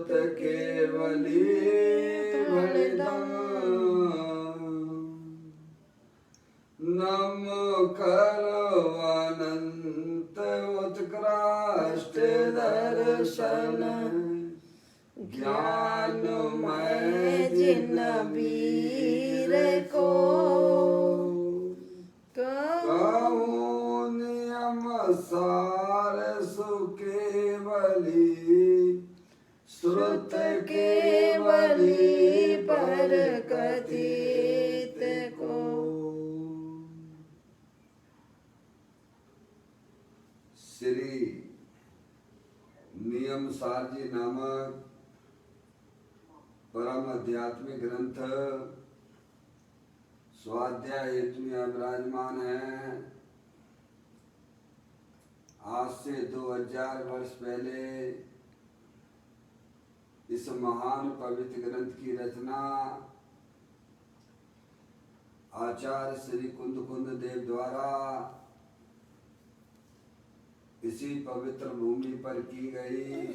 श्रुत केवली भणिदान नम करो अनंत उत्कृष्ट दर्शन ज्ञानमय जिन वीर को कहूँ नियम सार सुकेवली श्रुत केवली पर कथित को। श्री नियम सार जी नामक परम आध्यात्मिक ग्रंथ स्वाध्याय हेतु में विराजमान है। आज से 2000 वर्ष पहले इस महान पवित्र ग्रंथ की रचना आचार्य श्री कुंद देव द्वारा इसी पवित्र भूमि पर की गई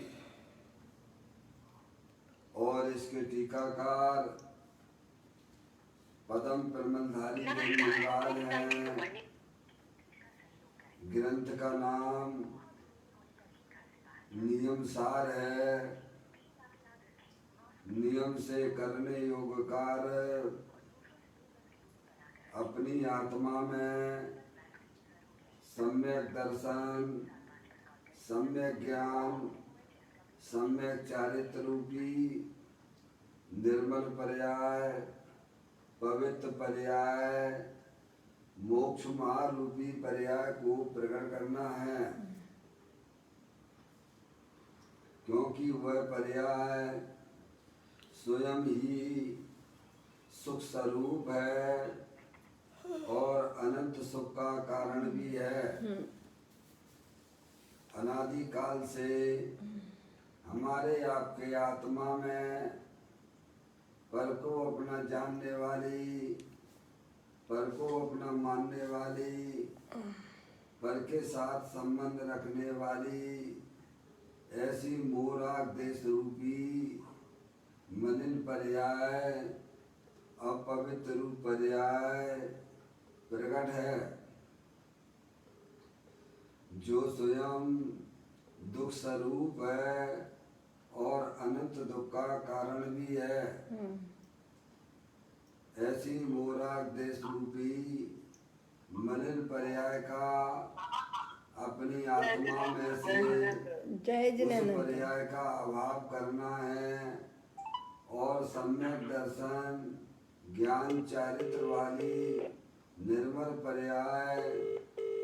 और इसके टीकाकार पद्म प्रमलधारी महाराज हैं। ग्रंथ का नाम नियम सार है। नियम से करने योग कार्य अपनी आत्मा में सम्यक दर्शन, सम्यक ज्ञान, सम्यक चारित्र रूपी निर्मल पर्याय, पवित्र पर्याय, मोक्ष मार्ग रूपी पर्याय को प्रकट करना है। क्योंकि वह पर्याय स्वयं ही सुख स्वरूप है और अनंत सुख का कारण भी है। अनादि काल से हमारे आपके आत्मा में पर को अपना जानने वाली, पर को अपना मानने वाली, पर के साथ संबंध रखने वाली ऐसी मोराग देश रूपी मलिन पर्याय, अपवित्र रूप पर्याय प्रकट है, जो स्वयं दुख स्वरूप है और अनंत दुख का कारण भी है। ऐसी मोराग देश रूपी मलिन पर्याय का अपनी आत्मा में से उस पर्याय का अभाव करना है और सम्यक दर्शन, ज्ञान चारित्र वाली निर्मल पर्याय,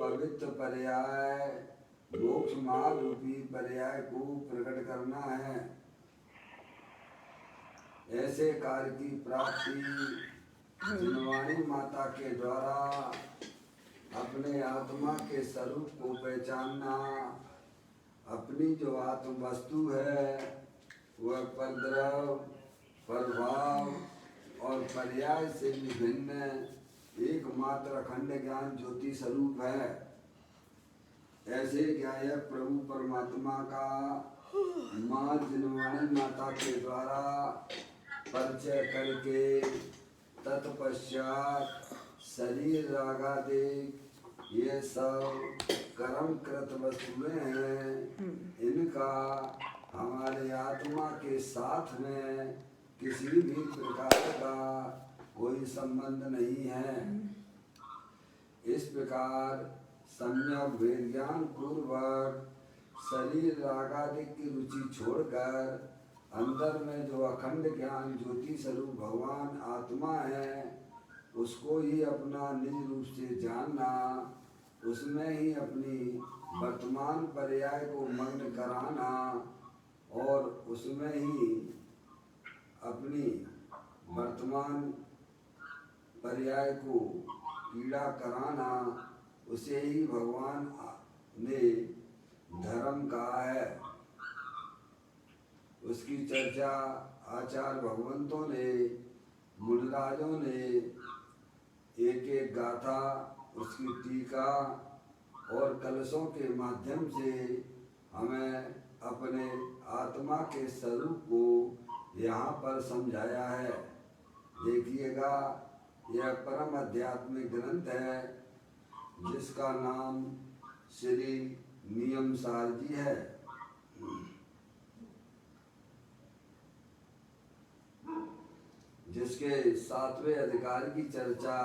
पवित्र पर्याय, मोक्ष मार्ग रूपी पर्याय को प्रकट करना है। ऐसे कार्य की प्राप्ति जिनवाणी माता के द्वारा अपने आत्मा के स्वरूप को पहचानना, अपनी जो आत्म वस्तु है वह परद्रव, प्रभाव और पर्याय से विभिन्न एकमात्र अखंड ज्ञान ज्योति स्वरूप है। ऐसे ज्ञायक प्रभु परमात्मा का माँ जिनवाणी माता के द्वारा परिचय करके तत्पश्चात शरीर रागादि ये सब कर्म कृत वस्तुएं हैं, इनका हमारे आत्मा के साथ में किसी भी प्रकार का कोई संबंध नहीं है। इस प्रकार सम्यक वेद ज्ञान पूर्वक शरीर रागादि की रुचि छोड़कर अंदर में जो अखंड ज्ञान ज्योति स्वरूप भगवान आत्मा है उसको ही अपना निज रूप से जानना, उसमें ही अपनी वर्तमान पर्याय को मग्न कराना और उसमें ही अपनी वर्तमान पर्याय को पीड़ा कराना, उसे ही भगवान ने धर्म कहा है। उसकी चर्चा आचार्य भगवंतों ने, मुनिराजों ने एक एक गाथा, उसकी टीका और कलशों के माध्यम से हमें अपने आत्मा के स्वरूप को यहाँ पर समझाया है। देखिएगा, यह परम आध्यात्मिक ग्रंथ है जिसका नाम श्री नियम सार जी है। जिसके 7वें अधिकार की चर्चा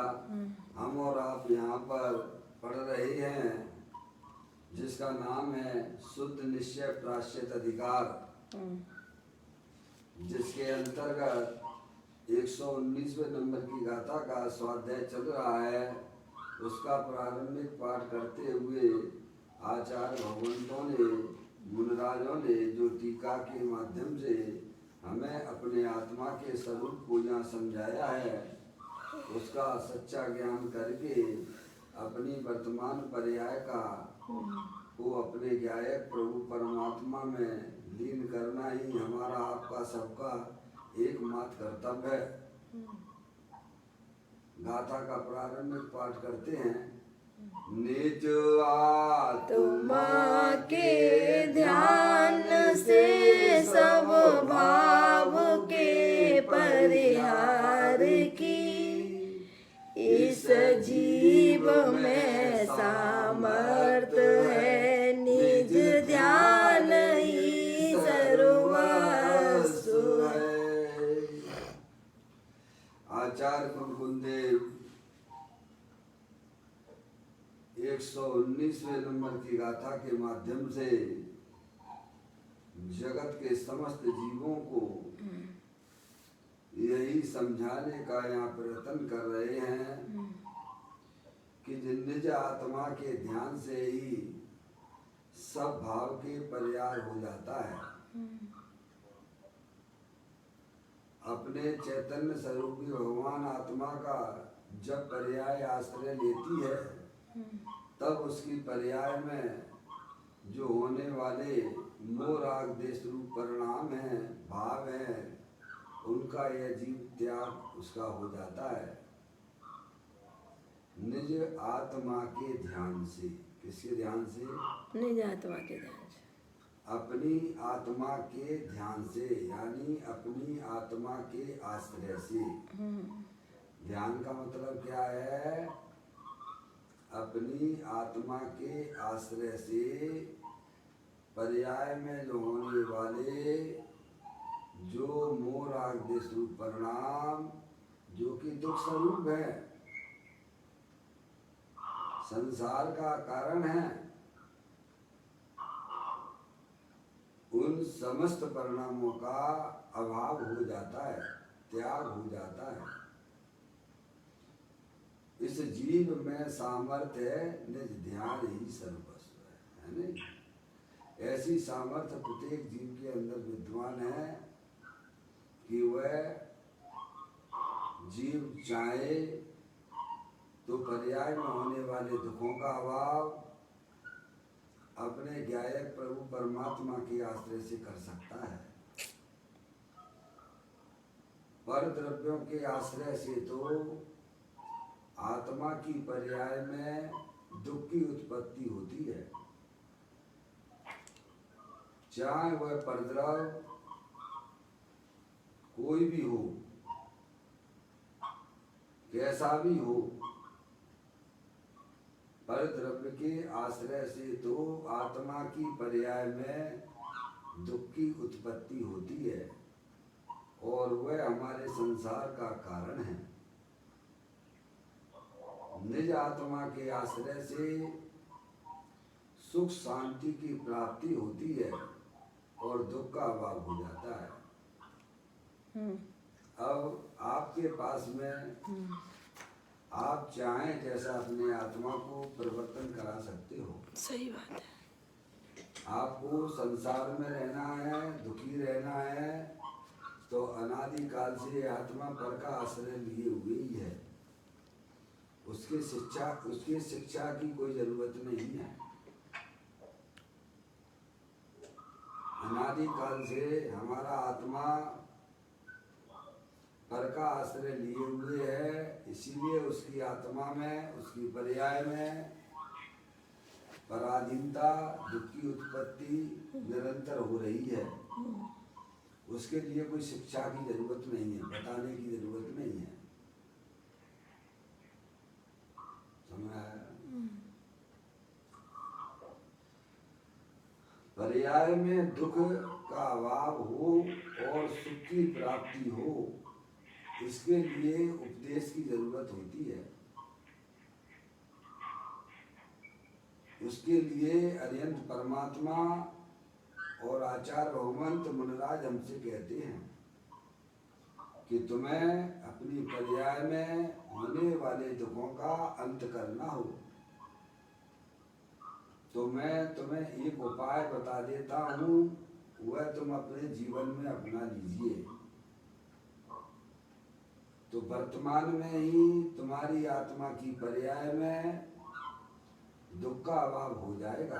हम और आप यहाँ पर पढ़ रहे हैं, जिसका नाम है शुद्ध निश्चय प्रायश्चित अधिकार, जिसके अंतर्गत 119वें नंबर की गाथा का स्वाध्याय चल रहा है। उसका प्रारंभिक पाठ करते हुए आचार्य भगवंतों ने, मुनिराजों ने जो टीका के माध्यम से हमें अपने आत्मा के स्वरूप को यहाँ समझाया है, उसका सच्चा ज्ञान करके अपनी वर्तमान पर्याय का को अपने ज्ञायक प्रभु परमात्मा में लीन करना ही हमारा आपका सबका एकमात्र कर्तव्य है। गाथा का प्रारंभिक पाठ करते हैं। निज आत्मा के ध्यान से सब भाव के परिहार की, इस जीव में सामर्थ है, निज ध्यान ही सर्वस्व है। आचार्य कुलदेव 119वें नंबर की गाथा के माध्यम से जगत के समस्त जीवों को यही समझाने का यहाँ प्रयत्न कर रहे हैं कि निज आत्मा के ध्यान से ही सब भाव के परिहार हो जाता है। अपने चैतन्य स्वरूपी भगवान आत्मा का जब पर्याय आश्रय लेती है, तब उसकी पर्याय में जो होने वाले मोह राग देश रूप परिणाम है, भाव है, उनका यह जीव त्याग उसका हो जाता है निज आत्मा के ध्यान से। किसके ध्यान से? निज आत्मा के ध्यान से। अपनी आत्मा के ध्यान से, यानी अपनी आत्मा के आश्रय से। ध्यान का मतलब क्या है? अपनी आत्मा के आश्रय से पर्याय में जो होने वाले जो मोह राग देश रूप परिणाम, जो कि दुख स्वरूप है, संसार का कारण है, उन समस्त परिणामों का अभाव हो जाता है, त्याग हो जाता है। इस जीव में सामर्थ्य है, निज ध्यान ही सर्वस्व है नहीं? ऐसी सामर्थ्य प्रत्येक जीव के अंदर विद्वान है कि वह जीव चाहे तो पर्याय में होने वाले दुखों का अभाव अपने ज्ञायक प्रभु परमात्मा के आश्रय से कर सकता है। पर द्रव्यों के आश्रय से तो आत्मा की पर्याय में दुख की उत्पत्ति होती है। चाहे वह परद्रव कोई भी हो, कैसा भी हो, पर द्रव्य के आश्रय से तो आत्मा की पर्याय में दुख की उत्पत्ति होती है और वह हमारे संसार का कारण है। निज आत्मा के आश्रय से सुख शांति की प्राप्ति होती है और दुख का अभाव हो जाता है। अब आपके पास में आप चाहें जैसा अपने आत्मा को परिवर्तन करा सकते हो। सही बात है। आपको संसार में रहना है, दुखी रहना है, तो अनादि काल से आत्मा पर का आश्रय लिए हुए ही है। उसकी शिक्षा की कोई जरूरत नहीं है। अनादि काल से हमारा आत्मा पर का आश्रय लिए हुए है, इसीलिए उसकी आत्मा में, उसकी पर्याय में पराधीनता, दुख की उत्पत्ति निरंतर हो रही है। उसके लिए कोई शिक्षा की जरूरत नहीं है, बताने की जरूरत नहीं है। समझ आया? पर्याय में दुख का अभाव हो और सुख की प्राप्ति हो, इसके लिए उपदेश की जरूरत होती है। उसके लिए अरिहंत परमात्मा और आचार्य भगवंत मुनिराज हमसे कहते हैं कि तुम्हें अपनी पर्याय में होने वाले दुखों का अंत करना हो, तो मैं तुम्हें एक उपाय बता देता हूँ, वह तुम अपने जीवन में अपना लीजिए। तो वर्तमान में ही तुम्हारी आत्मा की पर्याय में दुख का अभाव हो जाएगा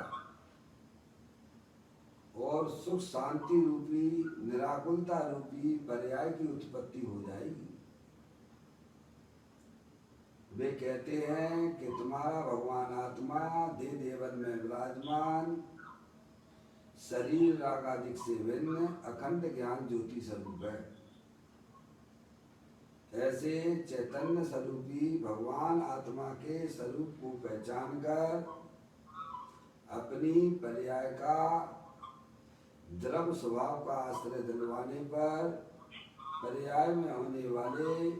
और सुख शांति रूपी निराकुलता रूपी पर्याय की उत्पत्ति हो जाएगी। वे कहते हैं कि तुम्हारा भगवान आत्मा देह देवन में विराजमान, शरीर रागादिक से भिन्न अखंड ज्ञान ज्योति स्वरूप है। ऐसे चैतन्य स्वरूपी भगवान आत्मा के स्वरूप को पहचान कर अपनी पर्याय का द्रव स्वभाव का आश्रय दिलवाने पर पर्याय में होने वाले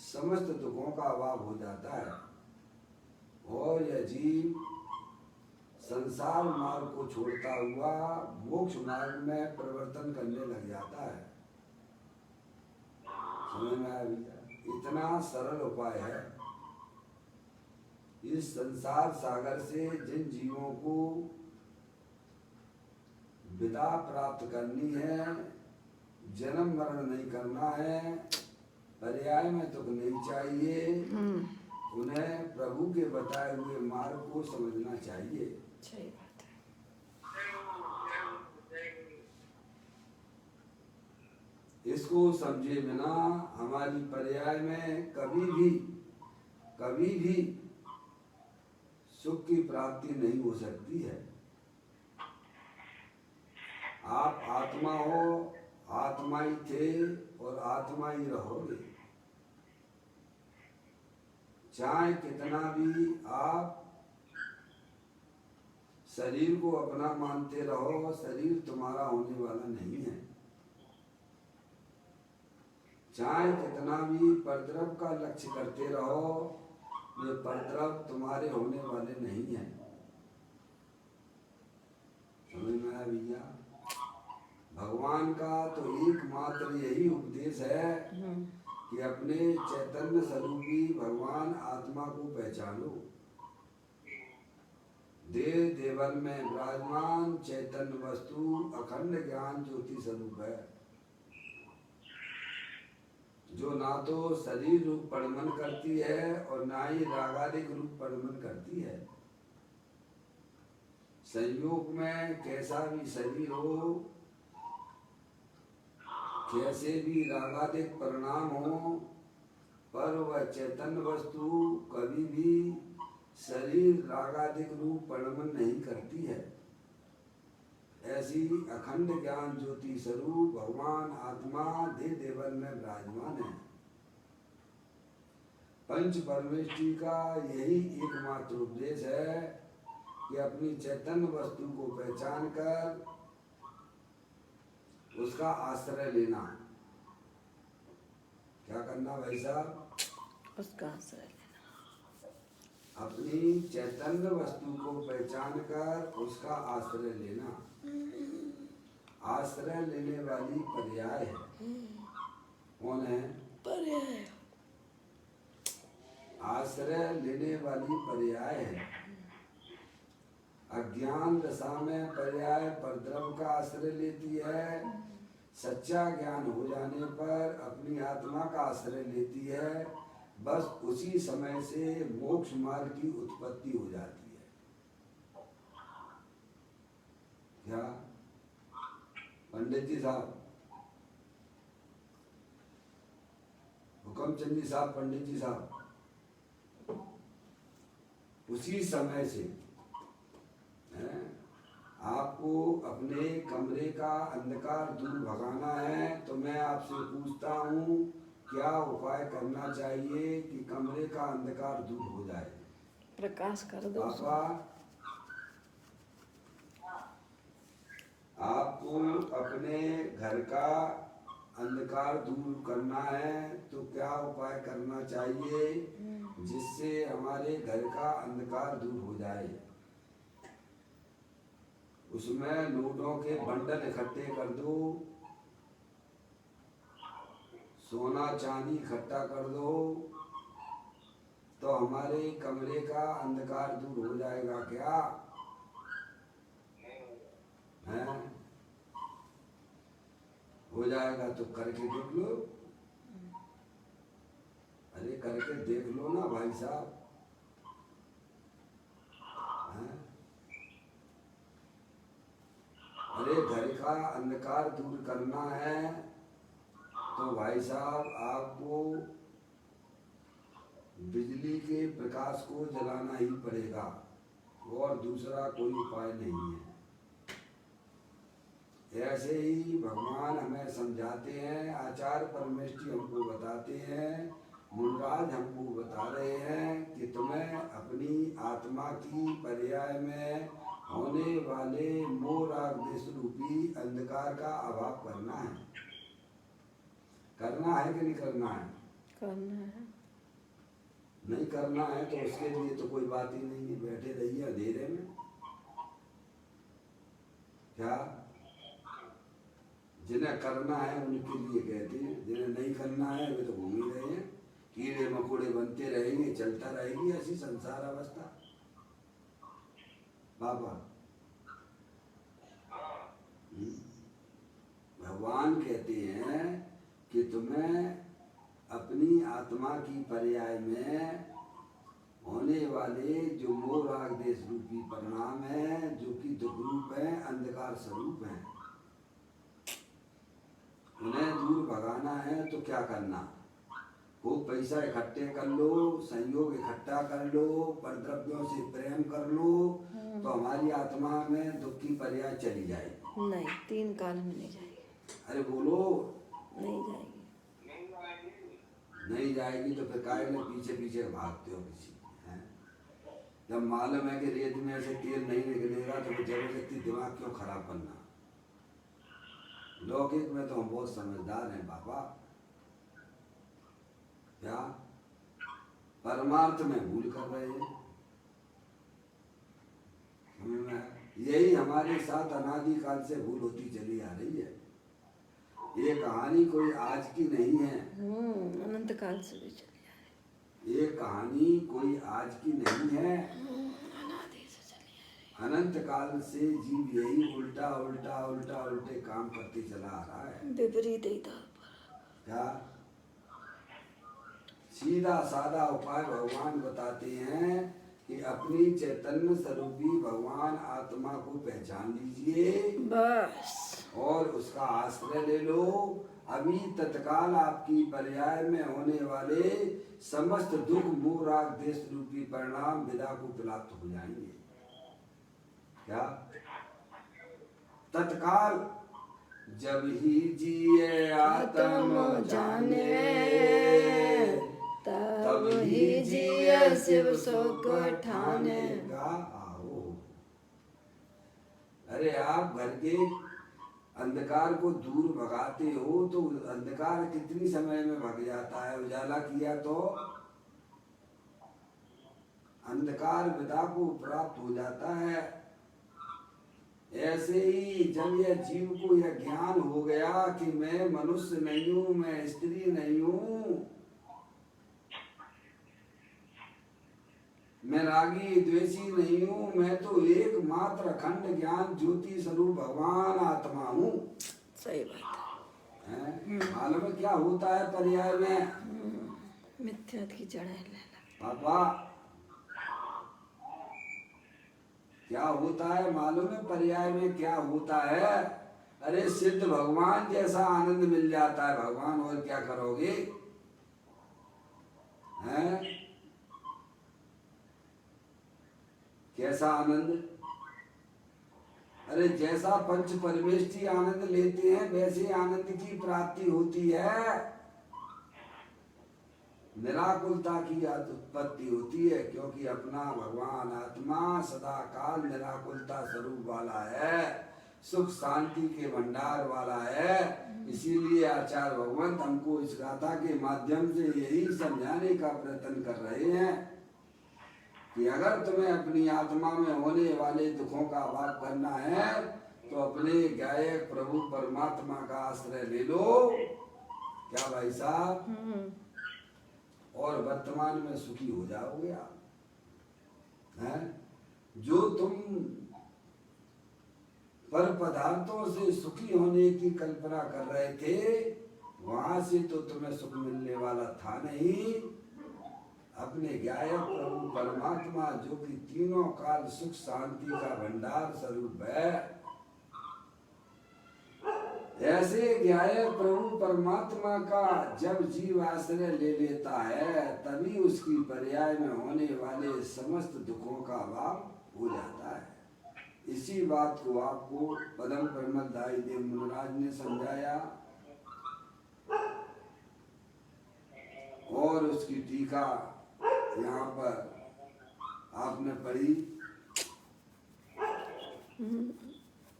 समस्त दुखों का अभाव हो जाता है और यह जीव संसार मार्ग को छोड़ता हुआ मोक्ष मार्ग में परिवर्तन करने लग जाता है। समझ में आया भैया? इतना सरल उपाय है। इस संसार सागर से जिन जीवों को विदा प्राप्त करनी है, जन्म मरण नहीं करना है, पर्याय में दुख नहीं चाहिए, उन्हें प्रभु के बताए हुए मार्ग को समझना चाहिए। सही बात है। इसको समझे बिना हमारी पर्याय में कभी भी सुख की प्राप्ति नहीं हो सकती है। आप आत्मा हो, आत्मा ही थे और आत्मा ही रहोगे। चाहे कितना भी आप शरीर को अपना मानते रहो, शरीर तुम्हारा होने वाला नहीं है। चाहे कितना भी परद्रव का लक्ष्य करते रहो, ये परद्रव तुम्हारे होने वाले नहीं है। समझ में आया भैया? भगवान का तो एकमात्र यही उपदेश है कि अपने चैतन्य स्वरूपी भगवान आत्मा को पहचानो। देव देवन में विराजमान चैतन्य वस्तु अखंड ज्ञान ज्योति स्वरूप है, जो ना तो शरीर रूप परिमन करती है और ना ही रागादिक रूप परिमन करती है। संयोग में कैसा भी शरीर हो, कैसे भी रागादिक परिणाम हो, पर वह चैतन्य वस्तु कभी भी शरीर रागादिक रूप परिमन नहीं करती है। ऐसी अखंड ज्ञान ज्योति स्वरूप भगवान आत्मा देव देवन में विराजमान है। पंच परमेष्टि का यही एकमात्र उपदेश है कि अपनी चैतन्य वस्तु को पहचान कर उसका आश्रय लेना। क्या करना भाई साहब? उसका आश्रय लेना। अपनी चैतन्य वस्तु को पहचान कर उसका आश्रय लेना। आश्रय लेने वाली पर्याय है। कौन है? पर्याय। आश्रय लेने वाली पर्याय है। अज्ञान दशा में पर्याय परद्रव का आश्रय लेती है, सच्चा ज्ञान हो जाने पर अपनी आत्मा का आश्रय लेती है। बस उसी समय से मोक्ष मार्ग की उत्पत्ति हो जाती है। क्या पंडित जी साहब, हुकमचंद जी साहब, पंडित जी साहब, उसी समय से आपको अपने कमरे का अंधकार दूर भगाना है, तो मैं आपसे पूछता हूँ क्या उपाय करना चाहिए कि कमरे का अंधकार दूर हो जाए? प्रकाश कर दो उसको। पापा, आपको अपने घर का अंधकार दूर करना है, तो क्या उपाय करना चाहिए जिससे हमारे घर का अंधकार दूर हो जाए? उसमें नोटों के बंडल इकट्ठे कर दो, सोना चांदी इकट्ठा कर दो, तो हमारे कमरे का अंधकार दूर हो जाएगा क्या? हैं? हो जाएगा तो करके देख लो। अरे करके देख लो ना भाई साहब। हैं? अरे घर का अंधकार दूर करना है तो भाई साहब आपको बिजली के प्रकाश को जलाना ही पड़ेगा, और दूसरा कोई उपाय नहीं है। ऐसे ही भगवान हमें समझाते हैं, आचार्य परमेष्ठी हमको बताते हैं, मुनराज हमको बता रहे हैं कि तुम्हें अपनी आत्मा की पर्याय में होने वाले मोह राग देश रूपी अंधकार का अभाव करना है। करना है कि नहीं करना है? करना है। नहीं करना है तो उसके लिए तो कोई बात ही नहीं है, बैठे रहिए अंधेरे में। क्या जिन्हें करना है उनके लिए कहते हैं, जिन्हें नहीं करना है वे तो घूम ही रहे हैं, कीड़े मकोड़े बनते रहेंगे, चलता रहेगी ऐसी संसार अवस्था। बाबा भगवान कहते हैं कि तुम्हें अपनी आत्मा की पर्याय में होने वाले जो मोह राग देश रूपी परिणाम है, जो कि दुख रूप है, अंधकार स्वरूप है, उन्हें दूर भगाना है तो क्या करना? खूब पैसा इकट्ठे कर लो, संयोग इकट्ठा कर लो, परद्रव्यों से प्रेम कर लो, तो हमारी आत्मा में दुख की पर्याय चली जाएगी। नहीं, 3 काल में नहीं जाएगी। अरे बोलो। नहीं जाएगी। नहीं जाएगी तो फिर काहे में पीछे पीछे भागते हो किसी? हैं? जब मालूम है कि रेत में से तेल नहीं निकलेगा तो फिर जबरदस्ती दिमाग क्यों खराब करना? लौकिक में तो हम बहुत समझदार हैं बाबा। क्या परमार्थ में भूल कर रहे हैं? यही हमारे साथ अनादि काल से भूल होती चली आ रही है। ये कहानी कोई आज की नहीं है, अनंत काल से भी चली आ रही। ये कहानी कोई आज की नहीं है, अनादि से चली आ अनंत काल से जीव यही उल्टा उल्टा उल्टा उल्टे काम करते चला आ रहा है। रही। विपरीत ही था। क्या सीधा साधा उपाय भगवान बताते हैं कि अपनी चैतन्य स्वरूपी भगवान आत्मा को पहचान लीजिए बस, और उसका आश्रय ले लो। अभी तत्काल आपकी पर्याय में होने वाले समस्त दुख मोह राग देश रूपी परिणाम विदा को प्राप्त हो जाएंगे। क्या तत्काल जब ही जिए आत्म जाने, तब ही जिए शिव शोक ठाने। आओ। अरे आप घर के अंधकार को दूर भगाते हो तो अंधकार कितनी समय में भग जाता है? उजाला किया तो अंधकार विदा को प्राप्त हो जाता है। ऐसे ही जब यह जीव को यह ज्ञान हो गया कि मैं मनुष्य नहीं हूँ, मैं स्त्री नहीं हूँ, मैं रागी द्वेषी नहीं हूँ, मैं तो एकमात्र अखंड ज्ञान ज्योति स्वरूप भगवान आत्मा हूँ। सही बात है। मालूम है क्या होता है पर्याय में? मिथ्या की जड़ है लेना। पापा क्या होता है मालूम है पर्याय में क्या होता है? अरे सिद्ध भगवान जैसा आनंद मिल जाता है। भगवान और क्या करोगे? हैं? कैसा आनंद? अरे जैसा पंच परमेष्ठी आनंद लेते हैं वैसे आनंद की प्राप्ति होती है। निराकुलता की उत्पत्ति होती है, क्योंकि अपना भगवान आत्मा सदा काल निराकुलता स्वरूप वाला है, सुख शांति के भंडार वाला है। इसीलिए आचार्य भगवंत हमको इस गाथा के माध्यम से यही समझाने का प्रयत्न कर रहे हैं कि अगर तुम्हें अपनी आत्मा में होने वाले दुखों का अभाव करना है तो अपने गायक प्रभु परमात्मा का आश्रय ले लो। क्या भाई साहब? और वर्तमान में सुखी हो जाओगे आप। हैं? जो तुम पर पदार्थों से सुखी होने की कल्पना कर रहे थे, वहां से तो तुम्हें सुख मिलने वाला था नहीं। अपने गायक प्रभु परमात्मा जो कि तीनों काल सुख शांति का भंडार स्वरूप है, ऐसे गायक प्रभु परमात्मा का जब जीव आश्रय ले लेता है तभी उसकी पर्याय में होने वाले समस्त दुखों का अभाव हो जाता है। इसी बात को आपको पदम परमल दाई देव मुनिराज ने समझाया और उसकी टीका यहाँ पर आपने पढ़ी।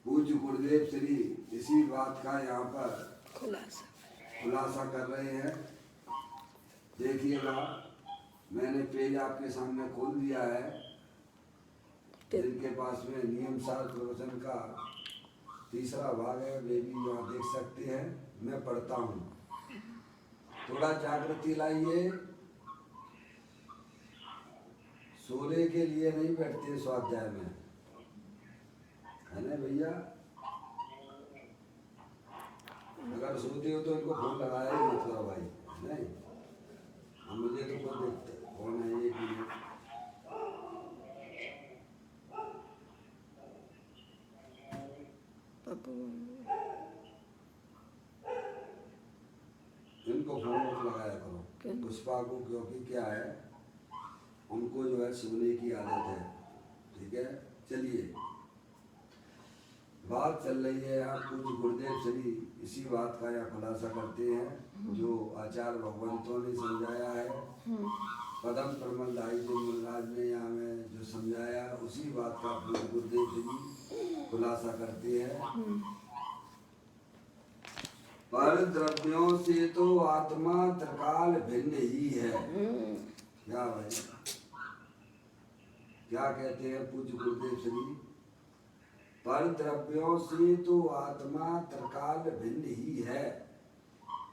पूज्य गुरुदेव श्री इसी बात का यहाँ पर खुलासा कर रहे हैं। देखिएगा, मैंने पेज आपके सामने खोल दिया है। जिनके पास में नियम सार प्रवचन का तीसरा भाग है वे भी यहाँ देख सकते हैं। मैं पढ़ता हूँ, थोड़ा जागृति लाइए। सोने के लिए नहीं बैठते स्वाध्याय में, है ना भैया? अगर सोते हो तो इनको फोन लगाया ही मत करो भाई, नहीं? मुझे तो खुद देखते कौन है एक मिनट। इनको फोन मत लगाया करो पुष्पा को, क्योंकि क्या है उनको जो है सोने की आदत है। ठीक है, चलिए बात चल रही है। आप पूज्य गुरुदेव श्री इसी बात का यह खुलासा करते हैं जो आचार्य भगवंतों ने समझाया है। पदम परमल दाई देव मुनिराज ने यहाँ में जो समझाया उसी बात का पूज्य गुरुदेव श्री खुलासा करते हैं। पर द्रव्यों से तो आत्मा त्रिकाल भिन्न ही है। क्या भाई, क्या कहते हैं पूज्य गुरुदेव श्री? पर द्रव्यों से तो आत्मा त्रिकाल भिन्न ही है,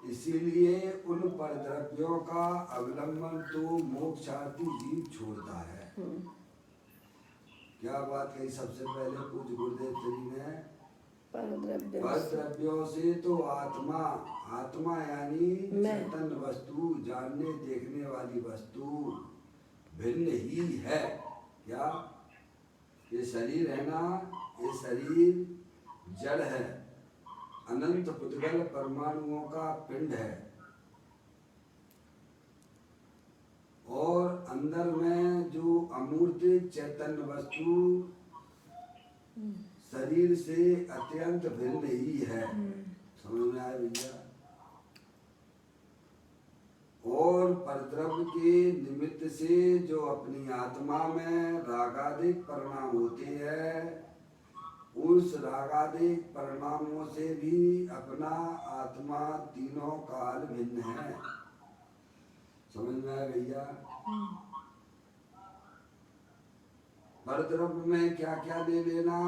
इसीलिए उन पर द्रव्यों का अवलंबन तो मोक्षार्थी जीव छोड़ता है। क्या बात कही सबसे पहले पूज्य गुरुदेव श्री ने? पर द्रव्यों से तो आत्मा, आत्मा यानी चेतन वस्तु, जानने देखने वाली वस्तु भिन्न ही है। क्या? ये शरीर है ना, ये शरीर जड़ है, अनंत पुद्गल परमाणुओं का पिंड है और अंदर में जो अमूर्त चैतन्य वस्तु शरीर से अत्यंत भिन्न ही है। समझ में आया भैया? और परद्रव्य के निमित्त से जो अपनी आत्मा में रागादिक परिणाम होते हैं, उस रागादिक परिणामों से भी अपना आत्मा तीनों काल भिन्न है। समझ में आया भैया? परद्रव्य में क्या क्या ले लेना?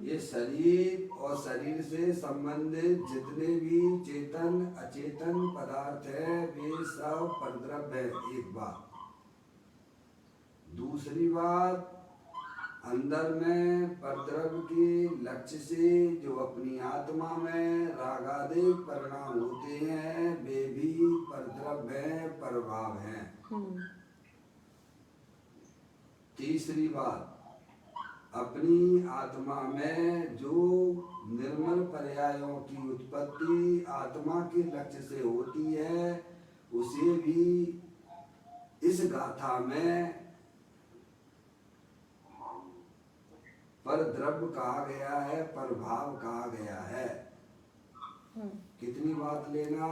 ये शरीर और शरीर से संबंधित जितने भी चेतन अचेतन पदार्थ है वे सब परद्रव्य है। एक बात। दूसरी बात, अंदर में परद्रव्य के लक्ष्य से जो अपनी आत्मा में रागादिक परिणाम होते हैं वे भी परद्रव्य हैं, प्रभाव हैं। तीसरी बात, अपनी आत्मा में जो निर्मल पर्यायों की उत्पत्ति आत्मा के लक्ष्य से होती है उसे भी इस गाथा में पर द्रव्य कहा गया है, पर भाव कहा गया है। कितनी बात लेना,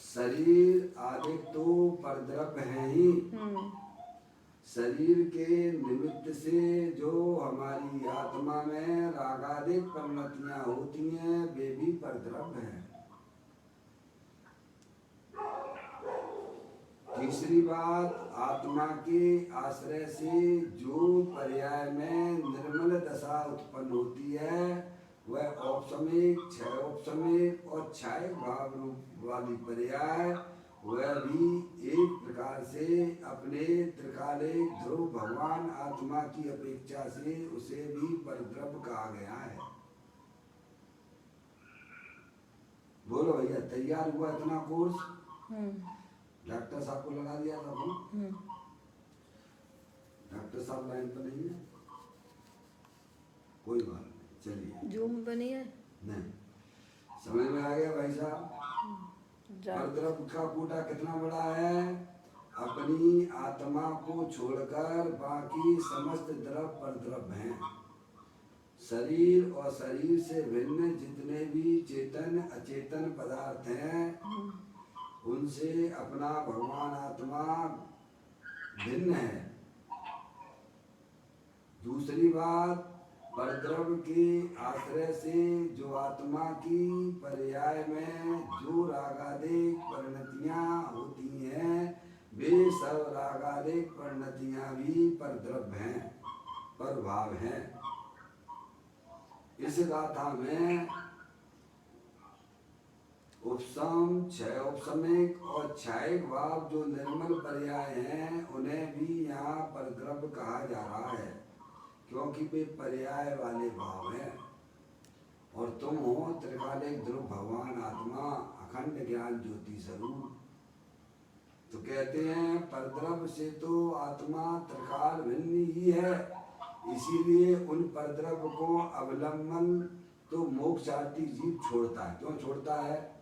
शरीर आदि तो परद्रव्य है ही, शरीर के निमित्त से जो हमारी आत्मा में रागादिक परिणतियां होती हैं वे भी परद्रव्य हैं। तीसरी बात, आत्मा के आश्रय से जो पर्याय में निर्मल दशा उत्पन्न होती है वह औपसमिक, क्षय औपसमिक और क्षय भाव रूप वाली पर्याय वह भी एक प्रकार से अपने त्रिकालिक ध्रुव भगवान आत्मा की अपेक्षा से उसे भी परद्रव्य कहा गया है। बोलो भैया, तैयार हुआ इतना कोर्स? डॉक्टर साहब को लगा दिया था फोन? डॉक्टर साहब लाइन पर नहीं है, कोई बात नहीं, चलिए। जूम बनी है नहीं, समझ में आ गया भाई साहब? परद्रव्य का कोटा कितना बड़ा है? अपनी आत्मा को छोड़कर बाकी समस्त द्रव्य परद्रव्य हैं। शरीर और शरीर से भिन्न जितने भी चेतन अचेतन पदार्थ हैं उनसे अपना भगवान आत्मा भिन्न है। दूसरी बात, परद्रव्य के आश्रय से जो आत्मा की पर्याय में जो रागादिक परिणतियां होती हैं वे सब रागादिक परिणतियां भी परद्रव्य हैं, परभाव हैं। इस गाथा में उपसम, क्षय उपसमिक और क्षयिक भाव जो निर्मल पर्याय हैं उन्हें भी यहाँ परद्रव्य कहा जा रहा है, क्योंकि वे पर्याय वाले भाव हैं। और तुम हो त्रिकालिक ध्रुव भगवान आत्मा, अखंड ज्ञान ज्योति स्वरूप। तो कहते हैं परद्रव्य से तो आत्मा त्रिकाल भिन्न ही है, इसीलिए उन परद्रव्य को अवलंबन तो मोक्षार्थी जीव छोड़ता है। क्यों छोड़ता है?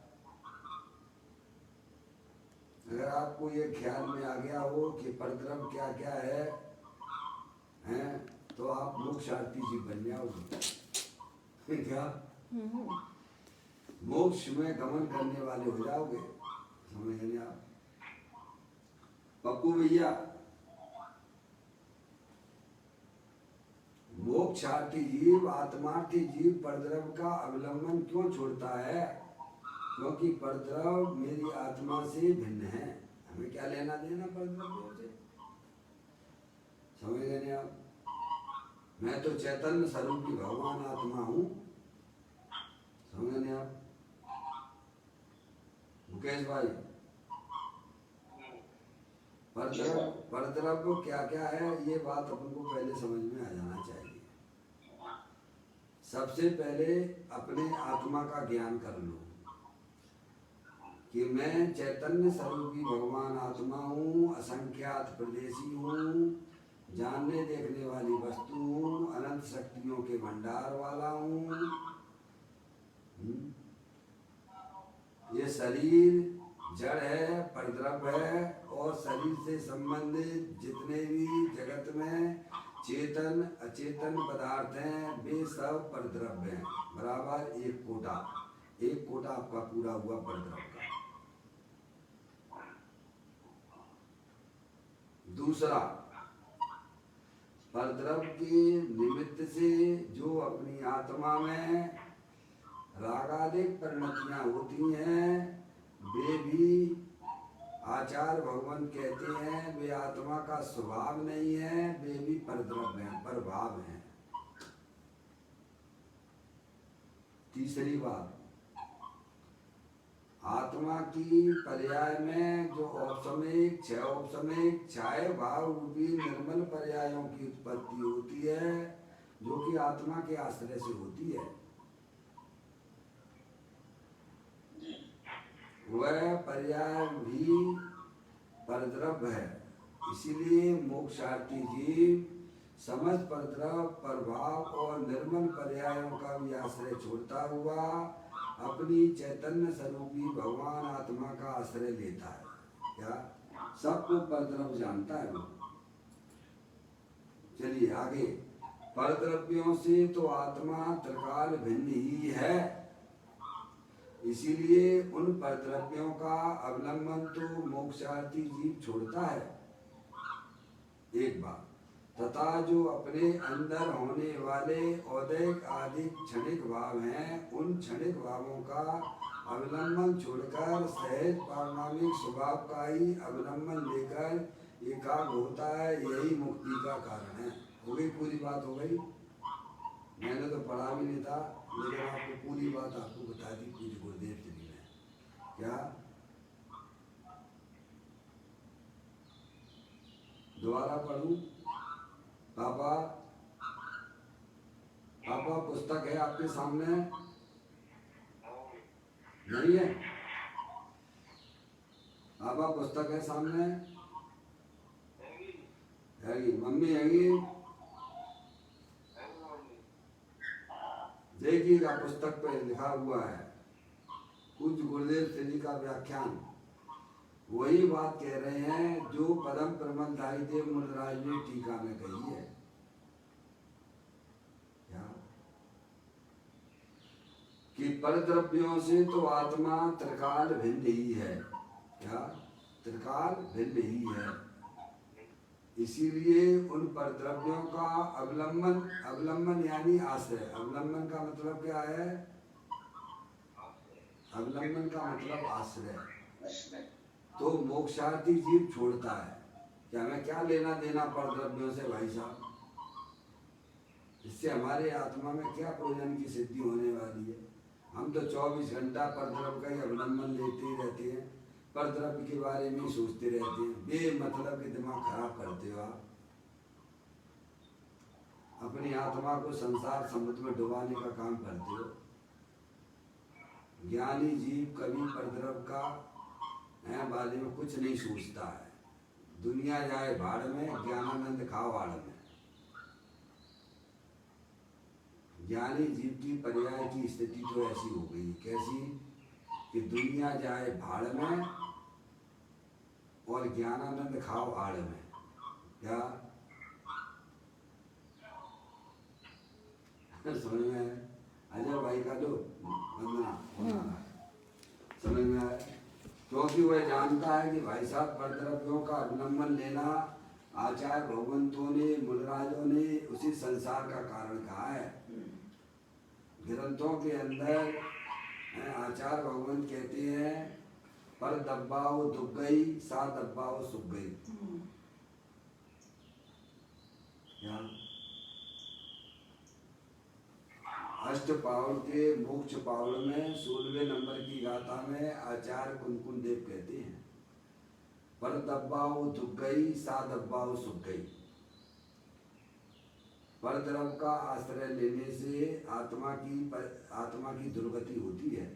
अगर आपको ये ख्याल में आ गया हो कि परद्रव्य क्या क्या है, तो आप मोक्षार्थी जीव बन जाओगे। क्या मोक्ष में गमन करने वाले हो जाओगे? समझ गए आप? पप्पू भैया, मोक्षार्थी जीव, आत्मार्थी जीव परद्रव्य का अवलंबन क्यों छोड़ता है? क्योंकि परद्रव्य मेरी आत्मा से भिन्न है। हमें क्या लेना देना परद्रव्यों से? समझ गए आप? मैं तो चैतन्य स्वरूपी भगवान आत्मा हूँ। समझ गए आप? मुकेश भाई, परद्रव्य क्या क्या है ये बात अपन को पहले समझ में आ जाना चाहिए। सबसे पहले अपने आत्मा का ज्ञान कर लो कि मैं चैतन्य स्वरूपी भगवान आत्मा हूँ, असंख्यात प्रदेशी हूँ, जानने देखने वाली वस्तु हूँ, अनंत शक्तियों के भंडार वाला हूँ। ये शरीर जड़ है, परद्रव्य है, और शरीर से संबंधित जितने भी जगत में चेतन अचेतन पदार्थ हैं वे सब परद्रव्य हैं। बराबर एक कोटा आपका पूरा हुआ परद्रव्य का। दूसरा, परद्रव्य के निमित्त से जो अपनी आत्मा में रागादिक परिणतियां होती हैं वे भी आचार्य भगवान कहते हैं वे आत्मा का स्वभाव नहीं है, वे भी परद्रव्य हैं, परभाव हैं। तीसरी बात, आत्मा की पर्याय में जो औपसमिक, क्षय औपसमिक, क्षय भाव रूपी निर्मल पर्यायों की उत्पत्ति होती है जो कि आत्मा के आश्रय से होती है, वह पर्याय भी परद्रव्य है। इसीलिए मोक्षार्थी जीव समस्त परद्रव्य, प्रभाव और निर्मल पर्यायों का भी आश्रय छोड़ता हुआ अपनी चैतन्य स्वरूपी भगवान आत्मा का आश्रय लेता है। क्या सबको परद्रव्य जानता है वो? चलिए आगे। परद्रव्यों से तो आत्मा त्रिकाल भिन्न ही है, इसीलिए उन परद्रव्यों का अवलंबन तो मोक्षार्थी जीव छोड़ता है। एक बात, तथा जो अपने अंदर होने वाले औदैक आदि क्षणिक भाव हैं, उन क्षणिक भावों का अवलंबन छोड़कर सहज पारमाणिक स्वभाव का ही अवलंबन लेकर एकाग्र होता है, यही मुक्ति का कारण है। हो गई पूरी बात हो गई। मैंने तो पढ़ा भी नहीं था, लेकिन आपको पूरी बात आपको बता दी पूरी गुरुदेव जी ने। क्या दोबारा पढ़ूं? पापा पापा पुस्तक है आपके सामने? नहीं है? पापा पुस्तक है सामने? हैगी। मम्मी हैगी? देखिएगा पुस्तक पे लिखा हुआ है, पूज्य गुरुदेव श्री जी का व्याख्यान। वही बात कह रहे हैं जो पदम प्रमलदायी देव मुनिराज ने टीका में कही है। क्या? कि परद्रव्यों से तो आत्मा त्रिकाल भिन्न ही है। क्या? त्रिकाल भिन्न ही है, इसीलिए उन परद्रव्यों का अवलंबन, अवलंबन यानी आश्रय। अवलंबन का मतलब क्या है? अवलंबन का मतलब आश्रय। तो मोक्षार्थी जीव छोड़ता है। क्या हमें क्या लेना देना परद्रव्यों से भाई साहब? इससे हमारे आत्मा में क्या प्रयोजन की सिद्धि होने वाली है? हम तो 24 घंटा परद्रव्य का ही अवलंबन लेते ही रहते हैं, परद्रव्य के बारे में ही सोचते रहते हैं। बेमतलब के दिमाग खराब करते हो आप। अपनी आत्मा को संसार समुद्र में डुबाने का काम करते हो। ज्ञानी जीव कभी परद्रव्य का बारे में कुछ नहीं सोचता है। दुनिया जाए भाड़ में, ज्ञानानंद खाओ आड़ में। ज्ञानी जीव की पर्याय की स्थिति तो ऐसी हो गई। कैसी? कि दुनिया जाए भाड़ में और ज्ञानानंद खाओ आड़ में। क्या समझ में आया? अजय भाई का दो वंदना समझ में आया? क्योंकि वह जानता है कि भाई साहब परद्रव्यों का अवलंबन लेना आचार्य भगवंतों ने, मुनिराजों ने उसी संसार का कारण कहा है। ग्रंथों के अंदर आचार्य भगवान कहते हैं, पर दब्बाओ दुख गई, सा दब्बाओ सुख गई। क्या? अष्ट पावल के मोक्ष पावल में 16वें नंबर की गाथा में आचार्य कुनकुन देव कहते हैं, पर दब्बाओ दुख गई, सा दब्बाओ सुख गई। परद्रव्य का आश्रय लेने से आत्मा की दुर्गति होती है,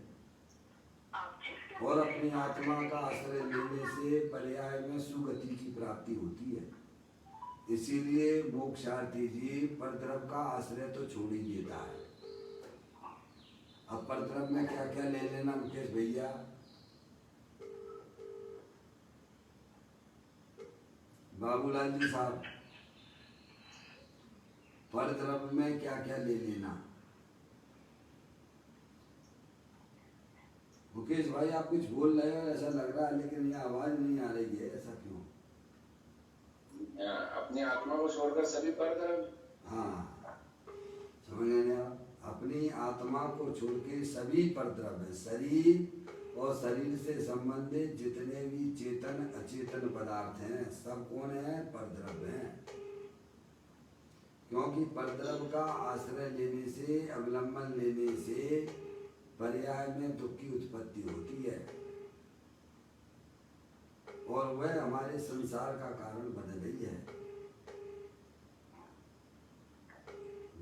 और अपनी आत्मा का आश्रय लेने से पर्याय में सुगति की प्राप्ति होती है। इसीलिए मोक्षार्थी जीव परद्रव्य का आश्रय तो छोड़ ही देता है। अब परद्रव्य में क्या क्या ले लेना मुकेश भैया? बाबूलाल जी साहब, परद्रव्य में क्या क्या ले लेना? मुकेश भाई आप कुछ बोल रहे हो ऐसा लग रहा है, लेकिन ये आवाज नहीं आ रही है, ऐसा क्यों? अपनी आत्मा को छोड़कर सभी परद्रव्य। हाँ समझ गए आप? अपनी आत्मा को छोड़ के सभी परद्रव्य, शरीर और शरीर से संबंधित जितने भी चेतन अचेतन पदार्थ हैं, सब कौन है? परद्रव्य हैं। क्योंकि परद्रव्य का आश्रय लेने से, अवलंबन लेने से पर्याय में दुख की उत्पत्ति होती है, और वह हमारे संसार का कारण बन रही है।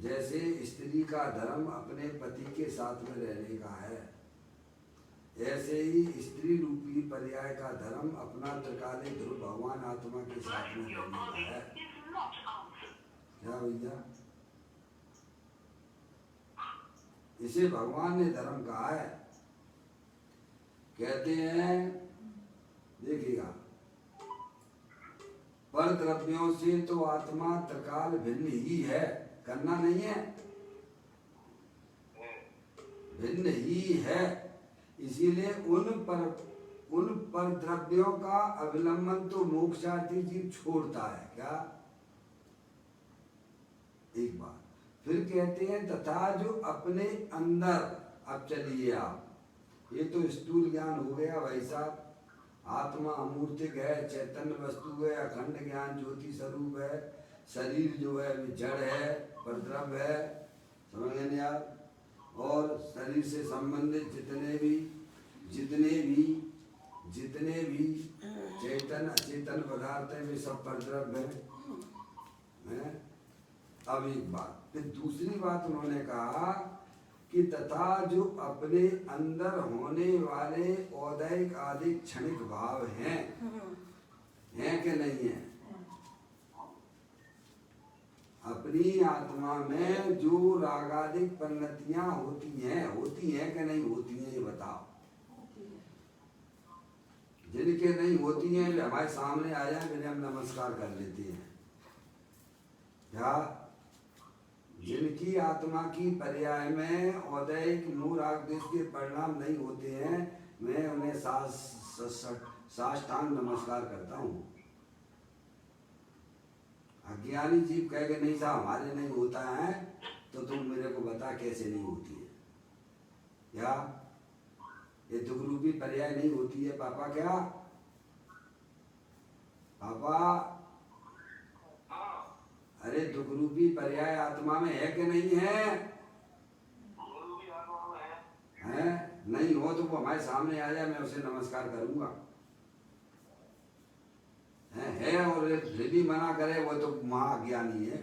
जैसे स्त्री का धर्म अपने पति के साथ में रहने का है, ऐसे ही स्त्री रूपी पर्याय का धर्म अपना त्रिकाली ध्रुव भगवान आत्मा के साथ में रहने का है। क्या भैया? इसे भगवान ने धर्म कहा है। कहते हैं, देखिएगा, पर द्रव्यों से तो आत्मा त्रिकाल भिन्न ही है, करना नहीं है, भिन्न ही है। इसीलिए उन पर द्रव्यों का अवलंबन तो मोक्षार्थी जीव छोड़ता है। क्या? एक बात फिर कहते हैं तथा जो अपने अंदर, अब चलिए आप, ये तो स्थूल ज्ञान हो गया भाई साहब, आत्मा अमूर्तिक है, चैतन्य वस्तु है, अखंड ज्ञान ज्योति स्वरूप है, शरीर जो है वो जड़ है, परद्रव्य है, समझ गए नहीं आप? और शरीर से संबंधित जितने भी चेतन अचेतन पदार्थ है वे सब परद्रव्य हैं। अब एक बात, फिर दूसरी बात उन्होंने कहा कि तथा जो अपने अंदर होने वाले औदैहिक आदि क्षणिक भाव हैं कि नहीं है? अपनी आत्मा में जो रागादिक परिणतियां होती हैं कि नहीं होती हैं, ये बताओ। जिनके नहीं होती हैं वे हमारे सामने आ जाए, फिर हम नमस्कार कर लेते हैं। क्या? जिनकी आत्मा की पर्याय में औदैहिक मूल रागदेश के परिणाम नहीं होते हैं, मैं उन्हें साष्टांग नमस्कार करता हूँ। अज्ञानी जीव कह के नहीं साहब हमारे नहीं होता है, तो तुम मेरे को बता कैसे नहीं होती है? क्या ये दुख रूपी पर्याय नहीं होती है पापा? क्या पापा? अरे दुख रूपी पर्याय आत्मा में है कि नहीं है? है? नहीं हो तो वो हमारे सामने आ जाए, मैं उसे नमस्कार करूंगा। है और यदि मना करे वो तो महाज्ञानी है।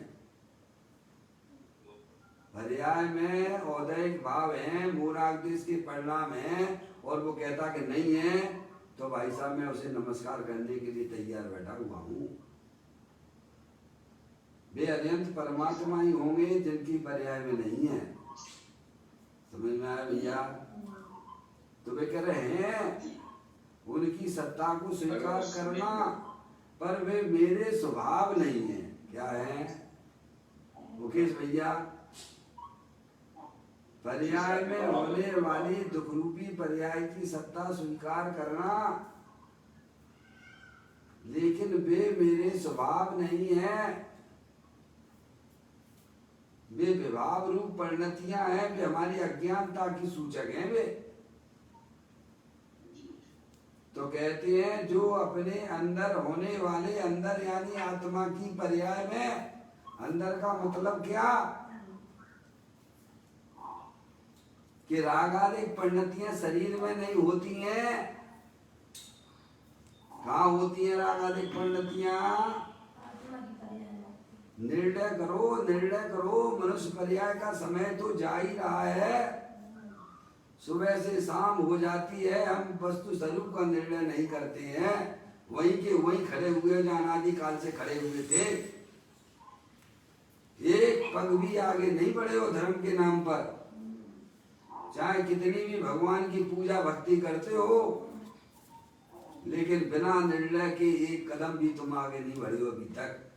पर्याय में औदैहिक भाव है, मूलाग्देश के परिणाम है, और वो कहता कि नहीं है, तो भाई साहब मैं उसे नमस्कार करने के लिए तैयार बैठा हुआ हूँ। वे अनंत परमात्मा ही होंगे जिनकी पर्याय में नहीं है। समझ में आया भैया? तो वे कह रहे हैं उनकी सत्ता को स्वीकार करना, पर वे मेरे स्वभाव नहीं है। क्या है मुकेश भैया? पर्याय में होने वाली दुख रूपी पर्याय की सत्ता स्वीकार करना, लेकिन वे मेरे स्वभाव नहीं है। वे विभाव रूप परिणतियां हैं, वे हमारी अज्ञानता की सूचक हैं। वे तो कहते हैं जो अपने अंदर होने वाले, अंदर यानी आत्मा की पर्याय में, अंदर का मतलब क्या कि रागादिक परिणतियां शरीर में नहीं होती हैं। कहाँ होती हैं रागादिक परिणतियां? निर्णय करो, मनुष्य पर्याय का समय तो जा ही रहा है। सुबह से शाम हो जाती है, हम वस्तु स्वरूप का निर्णय नहीं करते हैं। वहीं के वहीं खड़े हुए जहाँ अनादि काल से खड़े हुए थे, एक पग भी आगे नहीं बढ़े हो धर्म के नाम पर। चाहे कितनी भी भगवान की पूजा भक्ति करते हो, लेकिन बिना निर्णय के एक कदम भी तुम आगे नहीं बढ़े हो अभी तक।